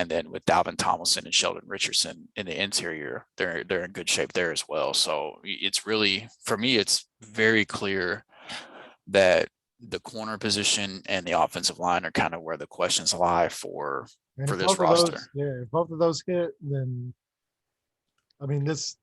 then with Dalvin Tomlinson and Sheldon Richardson in the interior, they're in good shape there as well. So it's really, for me, it's very clear that the corner position and the offensive line are kind of where the questions lie for this roster. If both of those hit, then I mean, it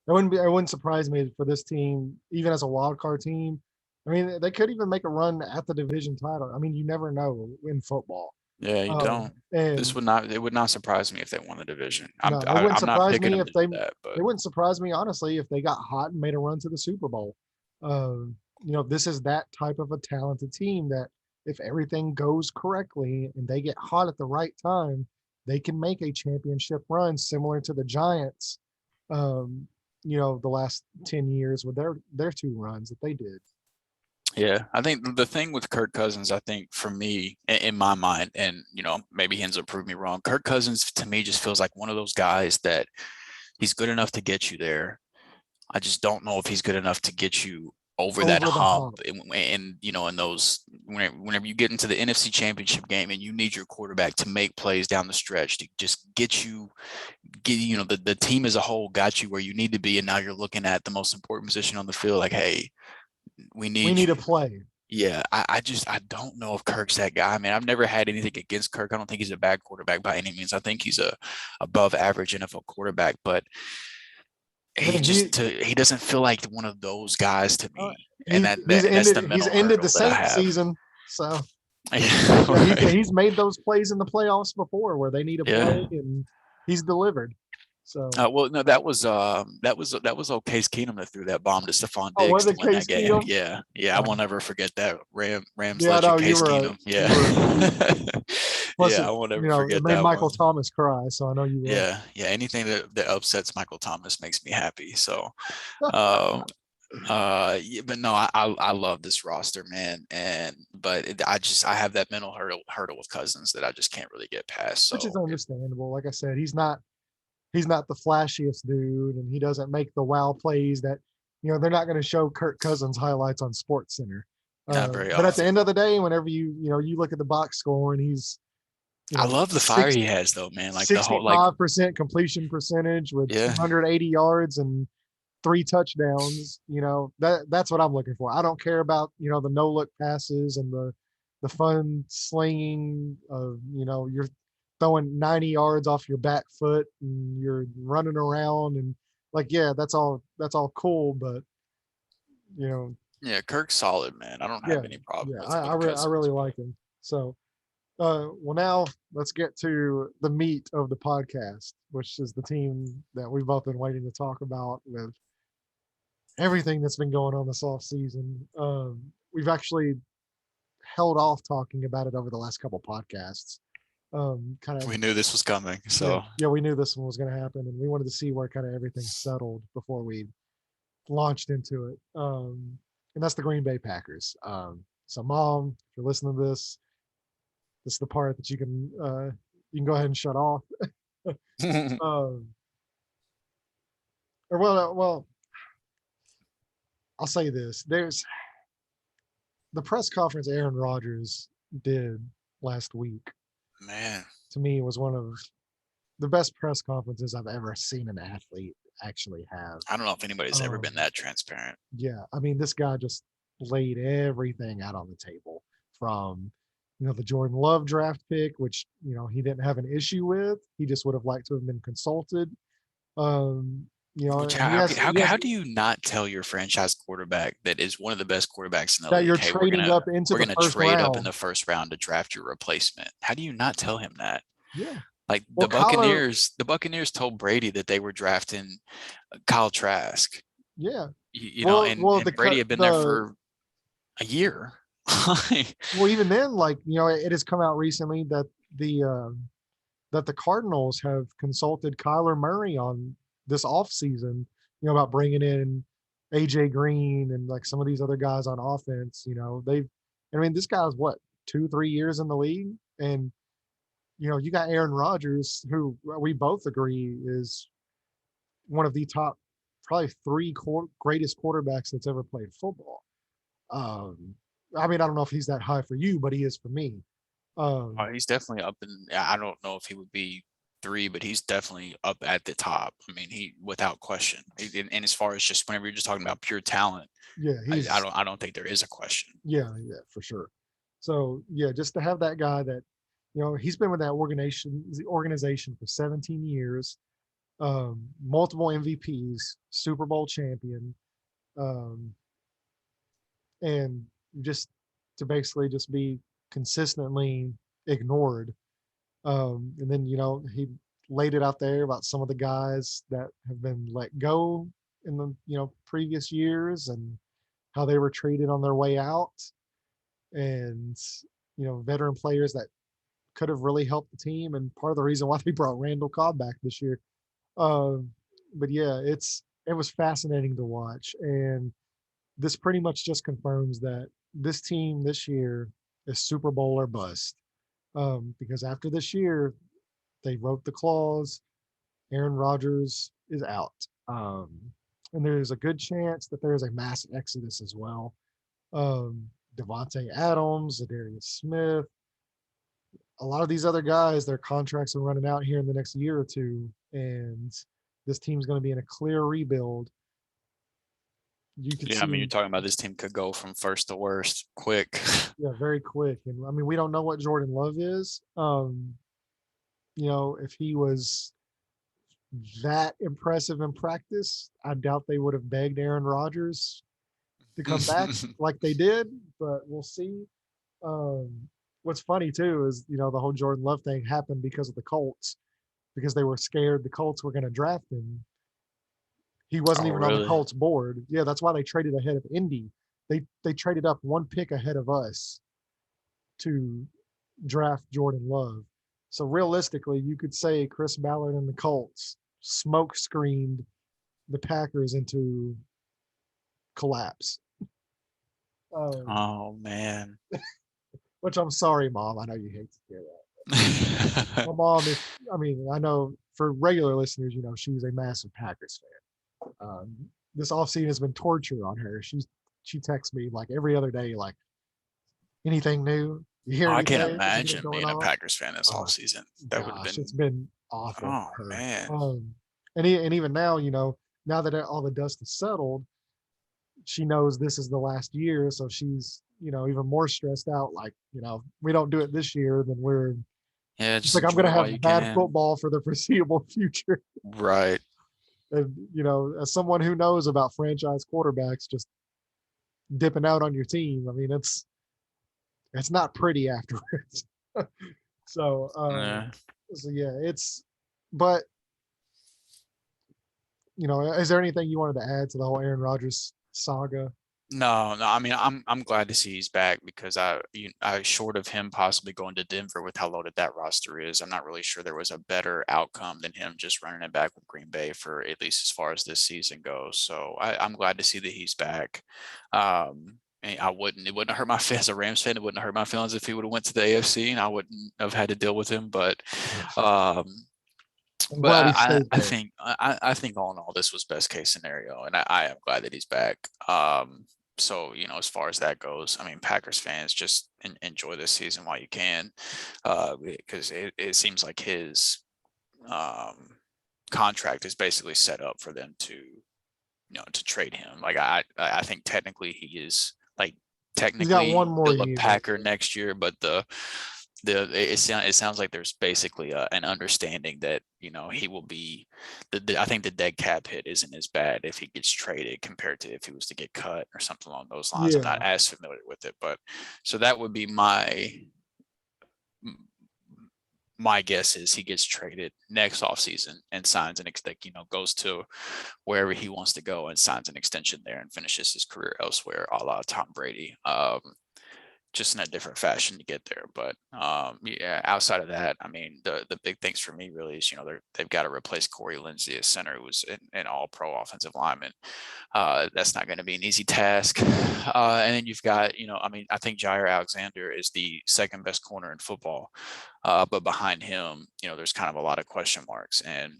wouldn't surprise me for this team, even as a wild card team. I mean, they could even make a run at the division title. I mean, you never know in football. Yeah, you don't. It would not surprise me if they won the division. It wouldn't surprise me, honestly, if they got hot and made a run to the Super Bowl. This is that type of a talented team that if everything goes correctly and they get hot at the right time, they can make a championship run similar to the Giants, the last 10 years with their 2 runs that they did. Yeah, I think the thing with Kirk Cousins, I think for me, in my mind, and, maybe he ends up proving me wrong, Kirk Cousins to me just feels like one of those guys that he's good enough to get you there. I just don't know if he's good enough to get you over that hump. And in those, whenever you get into the NFC Championship game and you need your quarterback to make plays down the stretch to just the team as a whole got you where you need to be. And now you're looking at the most important position on the field, like, hey, we need a play. Yeah, I don't know if Kirk's that guy. I mean, I've never had anything against Kirk. I don't think he's a bad quarterback by any means. I think he's a above average NFL quarterback, but he doesn't feel like one of those guys to me. And that's the mental he's ended the Saints season, so he's made those plays in the playoffs before where they need a play and he's delivered. So well, no, that was Case Keenum that threw that bomb to Stephon Diggs to win that game. Keenum? Yeah, I won't ever forget that. Rams legend Case Keenum. I won't ever forget that. It made Michael Thomas cry, so I know you will. Yeah, anything that upsets Michael Thomas makes me happy. So, but no, I love this roster, man, but I have that mental hurdle with Cousins that I just can't really get past. So. Which is understandable. Like I said, he's not the flashiest dude, and he doesn't make the wow plays that, they're not going to show Kirk Cousins highlights on Sports Center. Not very often. But at the end of the day, whenever you look at the box score and he's, I love the fire he has though, man. Like 65% the whole completion percentage with 280 yards and 3 touchdowns. That's what I'm looking for. I don't care about, the no look passes and the fun slinging of, you're throwing 90 yards off your back foot and you're running around and that's all cool, but Kirk's solid, man. I don't have any problem with I really like him. So now let's get to the meat of the podcast, which is the team that we've both been waiting to talk about with everything that's been going on this off season. We've actually held off talking about it over the last couple podcasts. We knew this was coming, so we knew this one was going to happen, and we wanted to see where kind of everything settled before we launched into it. And that's the Green Bay Packers. So, Mom, if you're listening to this is the part that you can go ahead and shut off. Well, I'll say this: there's the press conference Aaron Rodgers did last week. Man, to me, was one of the best press conferences I've ever seen an athlete actually have. I don't know if anybody's ever been that transparent. Yeah, I mean, this guy just laid everything out on the table from, the Jordan Love draft pick, which, he didn't have an issue with. He just would have liked to have been consulted. How do you not tell your franchise quarterback that is one of the best quarterbacks in the league, you're trading up into the first round? We're going to trade up in the first round to draft your replacement. How do you not tell him that? Yeah. Like the Buccaneers told Brady that they were drafting Kyle Trask. Yeah. You know, Well, and well, and Brady had been there for a year. well, even then, like, it has come out recently that the Cardinals have consulted Kyler Murray on this offseason, about bringing in AJ Green and like some of these other guys on offense. This guy's what, 2-3 years in the league, and you got Aaron Rodgers, who we both agree is one of the top, probably three greatest quarterbacks that's ever played football. I don't know if he's that high for you, but he is for me. He's definitely up in. I don't know if he would be 3, but he's definitely up at the top. I mean, he without question. And as far as just whenever you're just talking about pure talent, Yeah, I don't think there is a question. Yeah, for sure. So yeah, just to have that guy that, he's been with that organization for 17 years, multiple MVPs, Super Bowl champion, um, and just to basically just be consistently ignored. And then, he laid it out there about some of the guys that have been let go in the, previous years, and how they were treated on their way out, and, veteran players that could have really helped the team. And part of the reason why they brought Randall Cobb back this year. But yeah, it was fascinating to watch. And this pretty much just confirms that this team this year is Super Bowl or bust. Because after this year, they wrote the clause, Aaron Rodgers is out. And there's a good chance that there's a mass exodus as well. Devontae Adams, Zadarius Smith, a lot of these other guys, their contracts are running out here in the next year or two, and this team's going to be in a clear rebuild. You could Yeah, I mean, you're see, talking about this team could go from first to worst quick. yeah, very quick. And we don't know what Jordan Love is. If he was that impressive in practice, I doubt they would have begged Aaron Rodgers to come back like they did, but we'll see. Um, what's funny too is, the whole Jordan Love thing happened because of the Colts, because they were scared the Colts were going to draft him. He wasn't Oh, even on the really? Colts board. Yeah, that's why they traded ahead of Indy. They traded up one pick ahead of us to draft Jordan Love. So realistically, you could say Chris Ballard and the Colts smoke screened the Packers into collapse. Um, Oh man. which I'm sorry, Mom. I know you hate to hear that. My mom, I know for regular listeners, she's a massive Packers fan. This offseason has been torture on her. She texts me like every other day, like, anything new? You hear I can't anything? Anything imagine going being a on? Packers fan this Oh offseason. That would have gosh, it's been, been awful oh for her. man. And even now, now that all the dust is settled, she knows this is the last year, so she's, even more stressed out. Like, we don't do it this year, then Yeah, it's just like I'm enjoy gonna it while have you bad can. football for the foreseeable future. Right. And as someone who knows about franchise quarterbacks just dipping out on your team, it's not pretty afterwards. so Yeah. so yeah, but is there anything you wanted to add to the whole Aaron Rodgers saga? No. I mean, I'm glad to see he's back because I short of him possibly going to Denver with how loaded that roster is. I'm not really sure there was a better outcome than him just running it back with Green Bay for at least as far as this season goes. So I'm glad to see that he's back. And it wouldn't hurt my as a Rams fan. It wouldn't hurt my feelings if he would have went to the AFC and I wouldn't have had to deal with him. Um, I'm but glad he stayed I there. think I think all in all this was best case scenario, and I am glad that he's back. So as far as that goes, I mean, Packers fans just enjoy this season while you can, because it seems like his contract is basically set up for them to trade him. Like I think technically he is like He's got one technically more still a year. Packer next year, but it sounds like there's basically an understanding that he will be I think the dead cap hit isn't as bad if he gets traded compared to if he was to get cut or something along those lines. I'm Yeah. not as familiar with it, but so that would be my my guess is he gets traded next offseason and signs an goes to wherever he wants to go and signs an extension there and finishes his career elsewhere, a la Tom Brady. Just in a different fashion to get there. But yeah, outside of that, I mean, the big things for me really is, they've got to replace Corey Lindsey as center, who was an all-pro offensive lineman. That's not going to be an easy task. And then you've got, I think Jair Alexander is the second best corner in football. But behind him, there's kind of a lot of question marks. And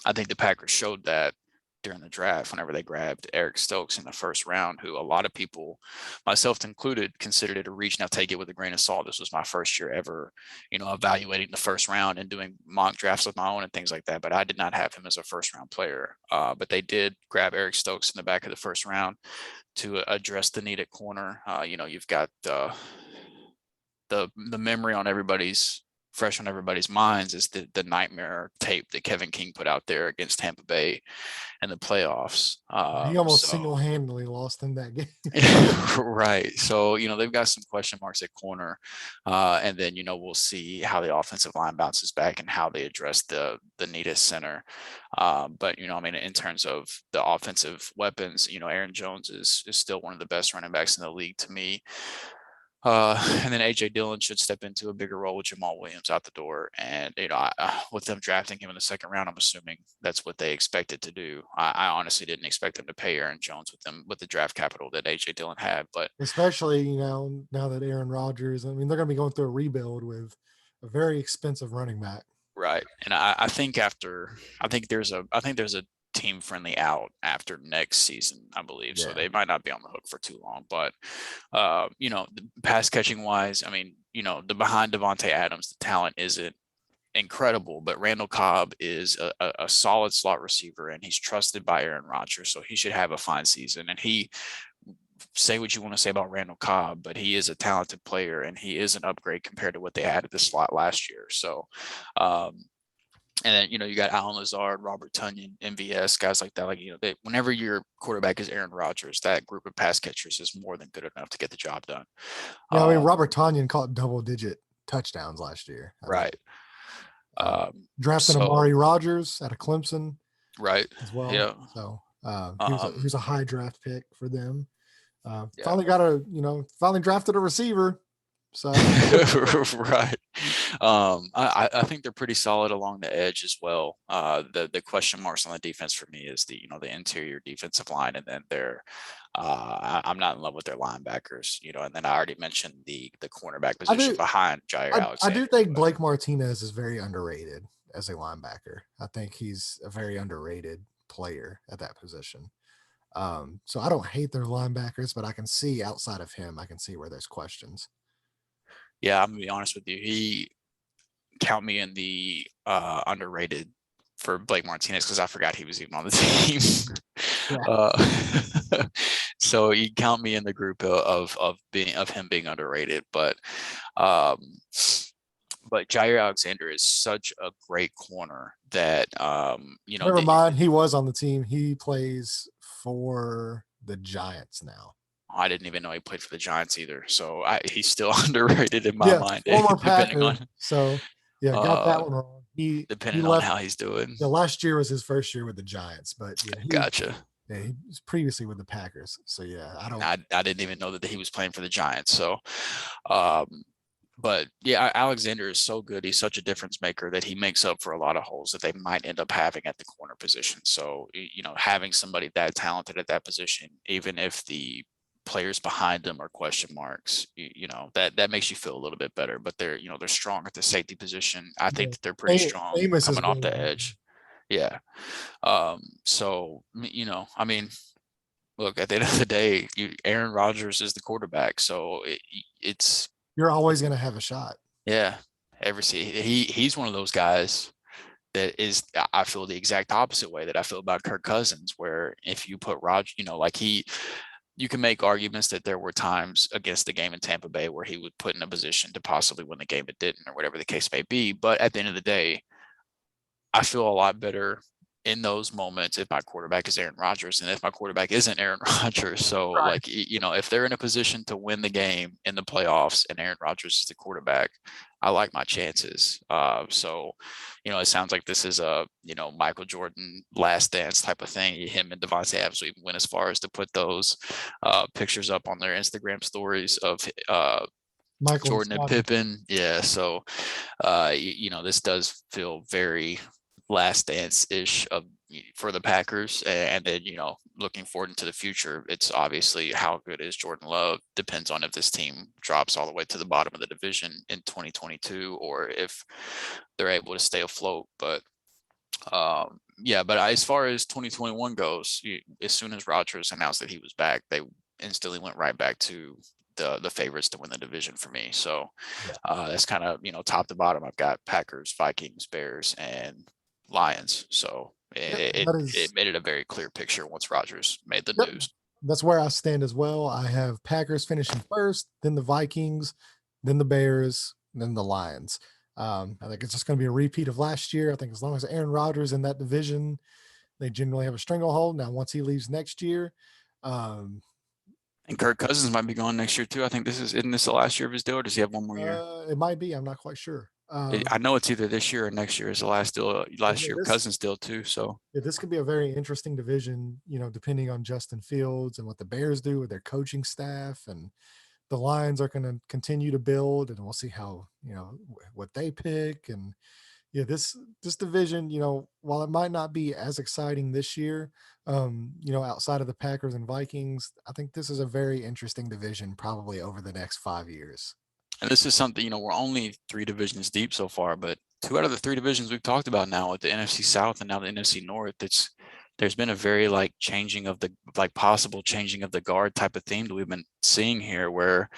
I think the Packers showed that during the draft whenever they grabbed Eric Stokes in the first round, who a lot of people, myself included, considered it a reach. Now take it with a grain of salt. This was my first year ever, evaluating the first round and doing mock drafts of my own and things like that. But I did not have him as a first round player. But they did grab Eric Stokes in the back of the first round to address the need at corner. You've got the memory on fresh on everybody's minds is the nightmare tape that Kevin King put out there against Tampa Bay in the playoffs. He almost single-handedly lost in that game. Right. So, they've got some question marks at corner. And then, we'll see how the offensive line bounces back and how they address the need at center. But, in terms of the offensive weapons, Aaron Jones is still one of the best running backs in the league to me. And then AJ Dillon should step into a bigger role with Jamal Williams out the door. And, with them drafting him in the second round, I'm assuming that's what they expected to do. I honestly didn't expect them to pay Aaron Jones with the draft capital that AJ Dillon had, but especially, now that Aaron Rodgers, they're going to be going through a rebuild with a very expensive running back. Right. And I think there's a team friendly out after next season, I believe. Yeah. So they might not be on the hook for too long, but pass catching wise, the behind Devontae Adams, the talent isn't incredible, but Randall Cobb is a solid slot receiver and he's trusted by Aaron Rodgers. So he should have a fine season. And say what you want to say about Randall Cobb, but he is a talented player and he is an upgrade compared to what they had at the slot last year. So, and then, you got Alan Lazard, Robert Tonyan, MVS, guys like that. Whenever your quarterback is Aaron Rodgers, that group of pass catchers is more than good enough to get the job done. Yeah, Robert Tonyan caught double-digit touchdowns last year. Right. Drafted Amari Rodgers out of Clemson. Right. As well. Yeah. So he was a high draft pick for them. Finally drafted a receiver. So right. I think they're pretty solid along the edge as well. The question marks on the defense for me is the interior defensive line, and then I'm not in love with their linebackers, and then I already mentioned the cornerback position behind Jair Alexander. I do think Blake Martinez is very underrated as a linebacker. I think he's a very underrated player at that position. So I don't hate their linebackers, but I can see outside of him, I can see where there's questions. Yeah, I'm gonna be honest with you. He count me in the underrated for Blake Martinez because I forgot he was even on the team. Yeah. So you count me in the group of him being underrated, but Jair Alexander is such a great corner that Never mind, he was on the team. He plays for the Giants now. I didn't even know he played for the Giants either. So he's still underrated in my mind. Former Packer. So yeah, got that one wrong. Depending on how he's doing. The last year was his first year with the Giants, but yeah, gotcha. Yeah, he was previously with the Packers. So yeah, I didn't even know that he was playing for the Giants. So but yeah, Alexander is so good. He's such a difference maker that he makes up for a lot of holes that they might end up having at the corner position. So, having somebody that talented at that position, even if the players behind them are question marks, that makes you feel a little bit better. But they're strong at the safety position. I think that they're pretty strong coming off the edge. Yeah. So, look, at the end of the day, Aaron Rodgers is the quarterback. So you're always going to have a shot. Yeah. He's one of those guys that is, I feel the exact opposite way that I feel about Kirk Cousins, where if you put Rodgers, you can make arguments that there were times against the game in Tampa Bay where he would put in a position to possibly win the game, but didn't, or whatever the case may be. But at the end of the day, I feel a lot better in those moments if my quarterback is Aaron Rodgers and if my quarterback isn't Aaron Rodgers. So Right. like, if they're in a position to win the game in the playoffs and Aaron Rodgers is the quarterback, I like my chances. So, it sounds like this is a, Michael Jordan last dance type of thing. Him and Devontae Adams even went as far as to put those pictures up on their Instagram stories of Michael and Jordan and Scotty. Pippen. Yeah. So, this does feel very last dance-ish for the Packers. And then, looking forward into the future, it's obviously how good is Jordan Love depends on if this team drops all the way to the bottom of the division in 2022 or if they're able to stay afloat. But but as far as 2021 goes, as soon as Rodgers announced that he was back, they instantly went right back to the favorites to win the division for me. So that's kind of, top to bottom. I've got Packers, Vikings, Bears, and Lions. So it made it a very clear picture once Rodgers made the news. That's where I stand as well. I have Packers finishing first, then the Vikings, then the Bears, then the Lions. I think it's just going to be a repeat of last year. I think as long as Aaron Rodgers in that division, they generally have a stranglehold. Now, once he leaves next year, and Kirk Cousins might be gone next year too. I think isn't this the last year of his deal, or does he have one more year? It might be. I'm not quite sure. I know it's either this year or next year is the last year Cousins deal too. So this could be a very interesting division, depending on Justin Fields and what the Bears do with their coaching staff, and the Lions are going to continue to build, and we'll see how, what they pick. And this division, while it might not be as exciting this year, outside of the Packers and Vikings, I think this is a very interesting division probably over the next 5 years. And this is something, we're only 3 divisions deep so far, but 2 out of the 3 divisions we've talked about now with the NFC South and now the NFC North, there's been a very possible changing of the guard type of theme that we've been seeing here, where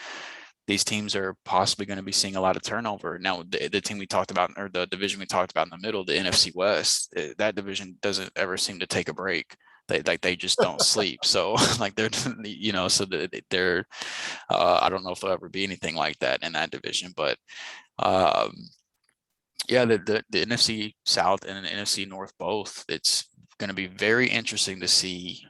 these teams are possibly going to be seeing a lot of turnover. Now, the team we talked about, or the division we talked about in the middle, the NFC West, that division doesn't ever seem to take a break. They just don't sleep. So they're, they're I don't know if there'll ever be anything like that in that division, but the NFC South and the NFC North both, it's going to be very interesting to see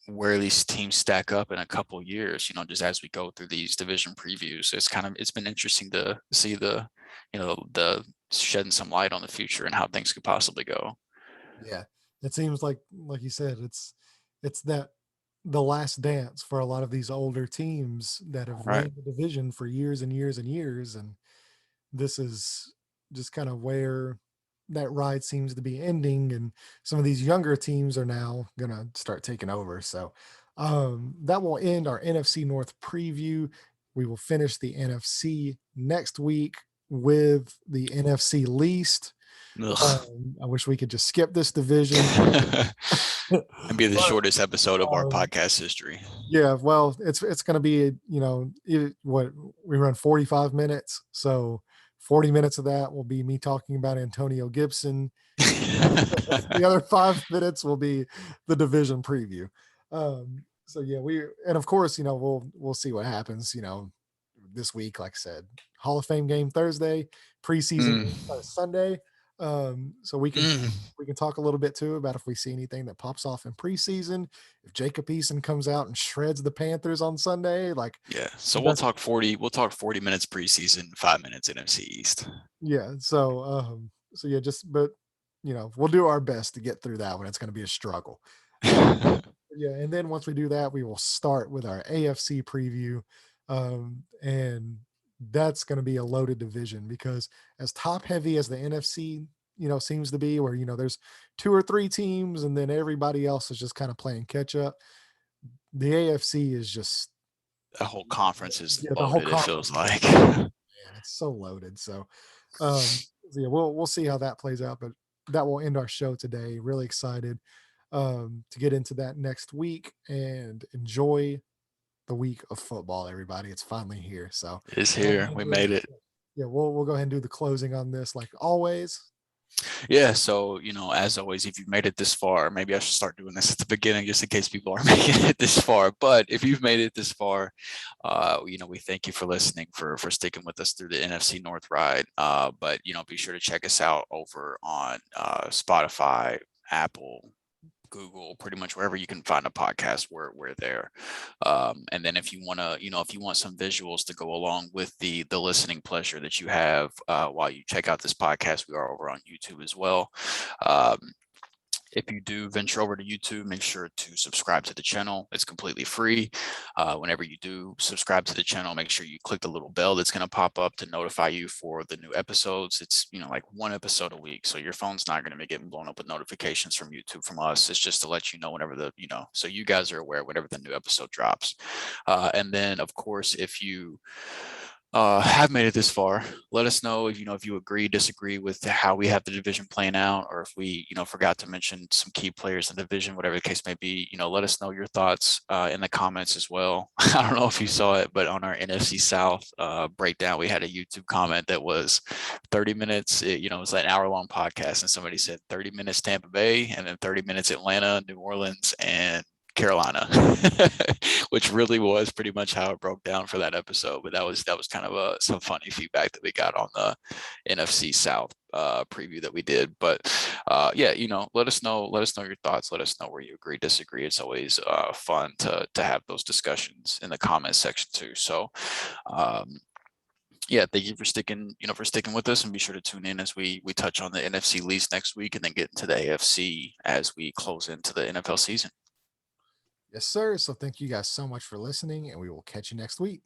where these teams stack up in a couple years, just as we go through these division previews. It's been interesting to see the shedding some light on the future and how things could possibly go. Yeah. It seems like you said, it's that the last dance for a lot of these older teams that have ran the division for years and years and years. And this is just kind of where that ride seems to be ending. And some of these younger teams are now going to start taking over. So that will end our NFC North preview. We will finish the NFC next week with the NFC least. I wish we could just skip this division and be the shortest episode of our podcast history. Yeah, well, it's going to be, what we run 45 minutes. So 40 minutes of that will be me talking about Antonio Gibson. The other 5 minutes will be the division preview. So yeah, and of course, we'll see what happens, this week. Like I said, Hall of Fame game Thursday, preseason Sunday. So we can talk a little bit too about if we see anything that pops off in preseason. If Jacob Eason comes out and shreds the Panthers on Sunday, so we'll talk 40 minutes preseason, 5 minutes NFC East. Yeah. So but we'll do our best to get through that one. It's going to be a struggle. Yeah. And then once we do that, we will start with our AFC preview. And that's going to be a loaded division, because as top heavy as the NFC, seems to be, where, there's 2 or 3 teams and then everybody else is just kind of playing catch up. The AFC is just, the whole conference is loaded. The whole conference, it feels like, man, it's so loaded. So, we'll see how that plays out, but that will end our show today. Really excited to get into that next week, and enjoy the week of football, everybody. It's finally here. So it's here. We made it. Yeah, we'll go ahead and do the closing on this like always. Yeah, so as always, if you've made it this far, maybe I should start doing this at the beginning just in case people are making it this far. But if you've made it this far, we thank you for listening, for sticking with us through the NFC North ride. But be sure to check us out over on Spotify, Apple, Google, pretty much wherever you can find a podcast, we're there. And then if you want to, if you want some visuals to go along with the listening pleasure that you have while you check out this podcast, we are over on YouTube as well. If you do venture over to YouTube, make sure to subscribe to the channel. It's completely free. Whenever you do subscribe to the channel, make sure you click the little bell that's going to pop up to notify you for the new episodes. It's, like one episode a week. So your phone's not going to be getting blown up with notifications from YouTube from us. It's just to let you know whenever so you guys are aware whenever the new episode drops. And then, of course, if you have made it this far, let us know if you agree, disagree with how we have the division playing out, or if we forgot to mention some key players in the division, whatever the case may be. Let us know your thoughts in the comments as well. I don't know if you saw it, but on our NFC South breakdown, we had a YouTube comment that was 30 minutes. It was like an hour-long podcast, and somebody said 30 minutes Tampa Bay, and then 30 minutes Atlanta, New Orleans, and Carolina, which really was pretty much how it broke down for that episode. But that was kind of some funny feedback that we got on the NFC South preview that we did. But yeah, let us know your thoughts. Let us know where you agree, disagree. It's always fun to have those discussions in the comments section too. So yeah, thank you for sticking with us, and be sure to tune in as we touch on the NFC least next week, and then get into the AFC as we close into the NFL season. Yes, sir. So thank you guys so much for listening, and we will catch you next week.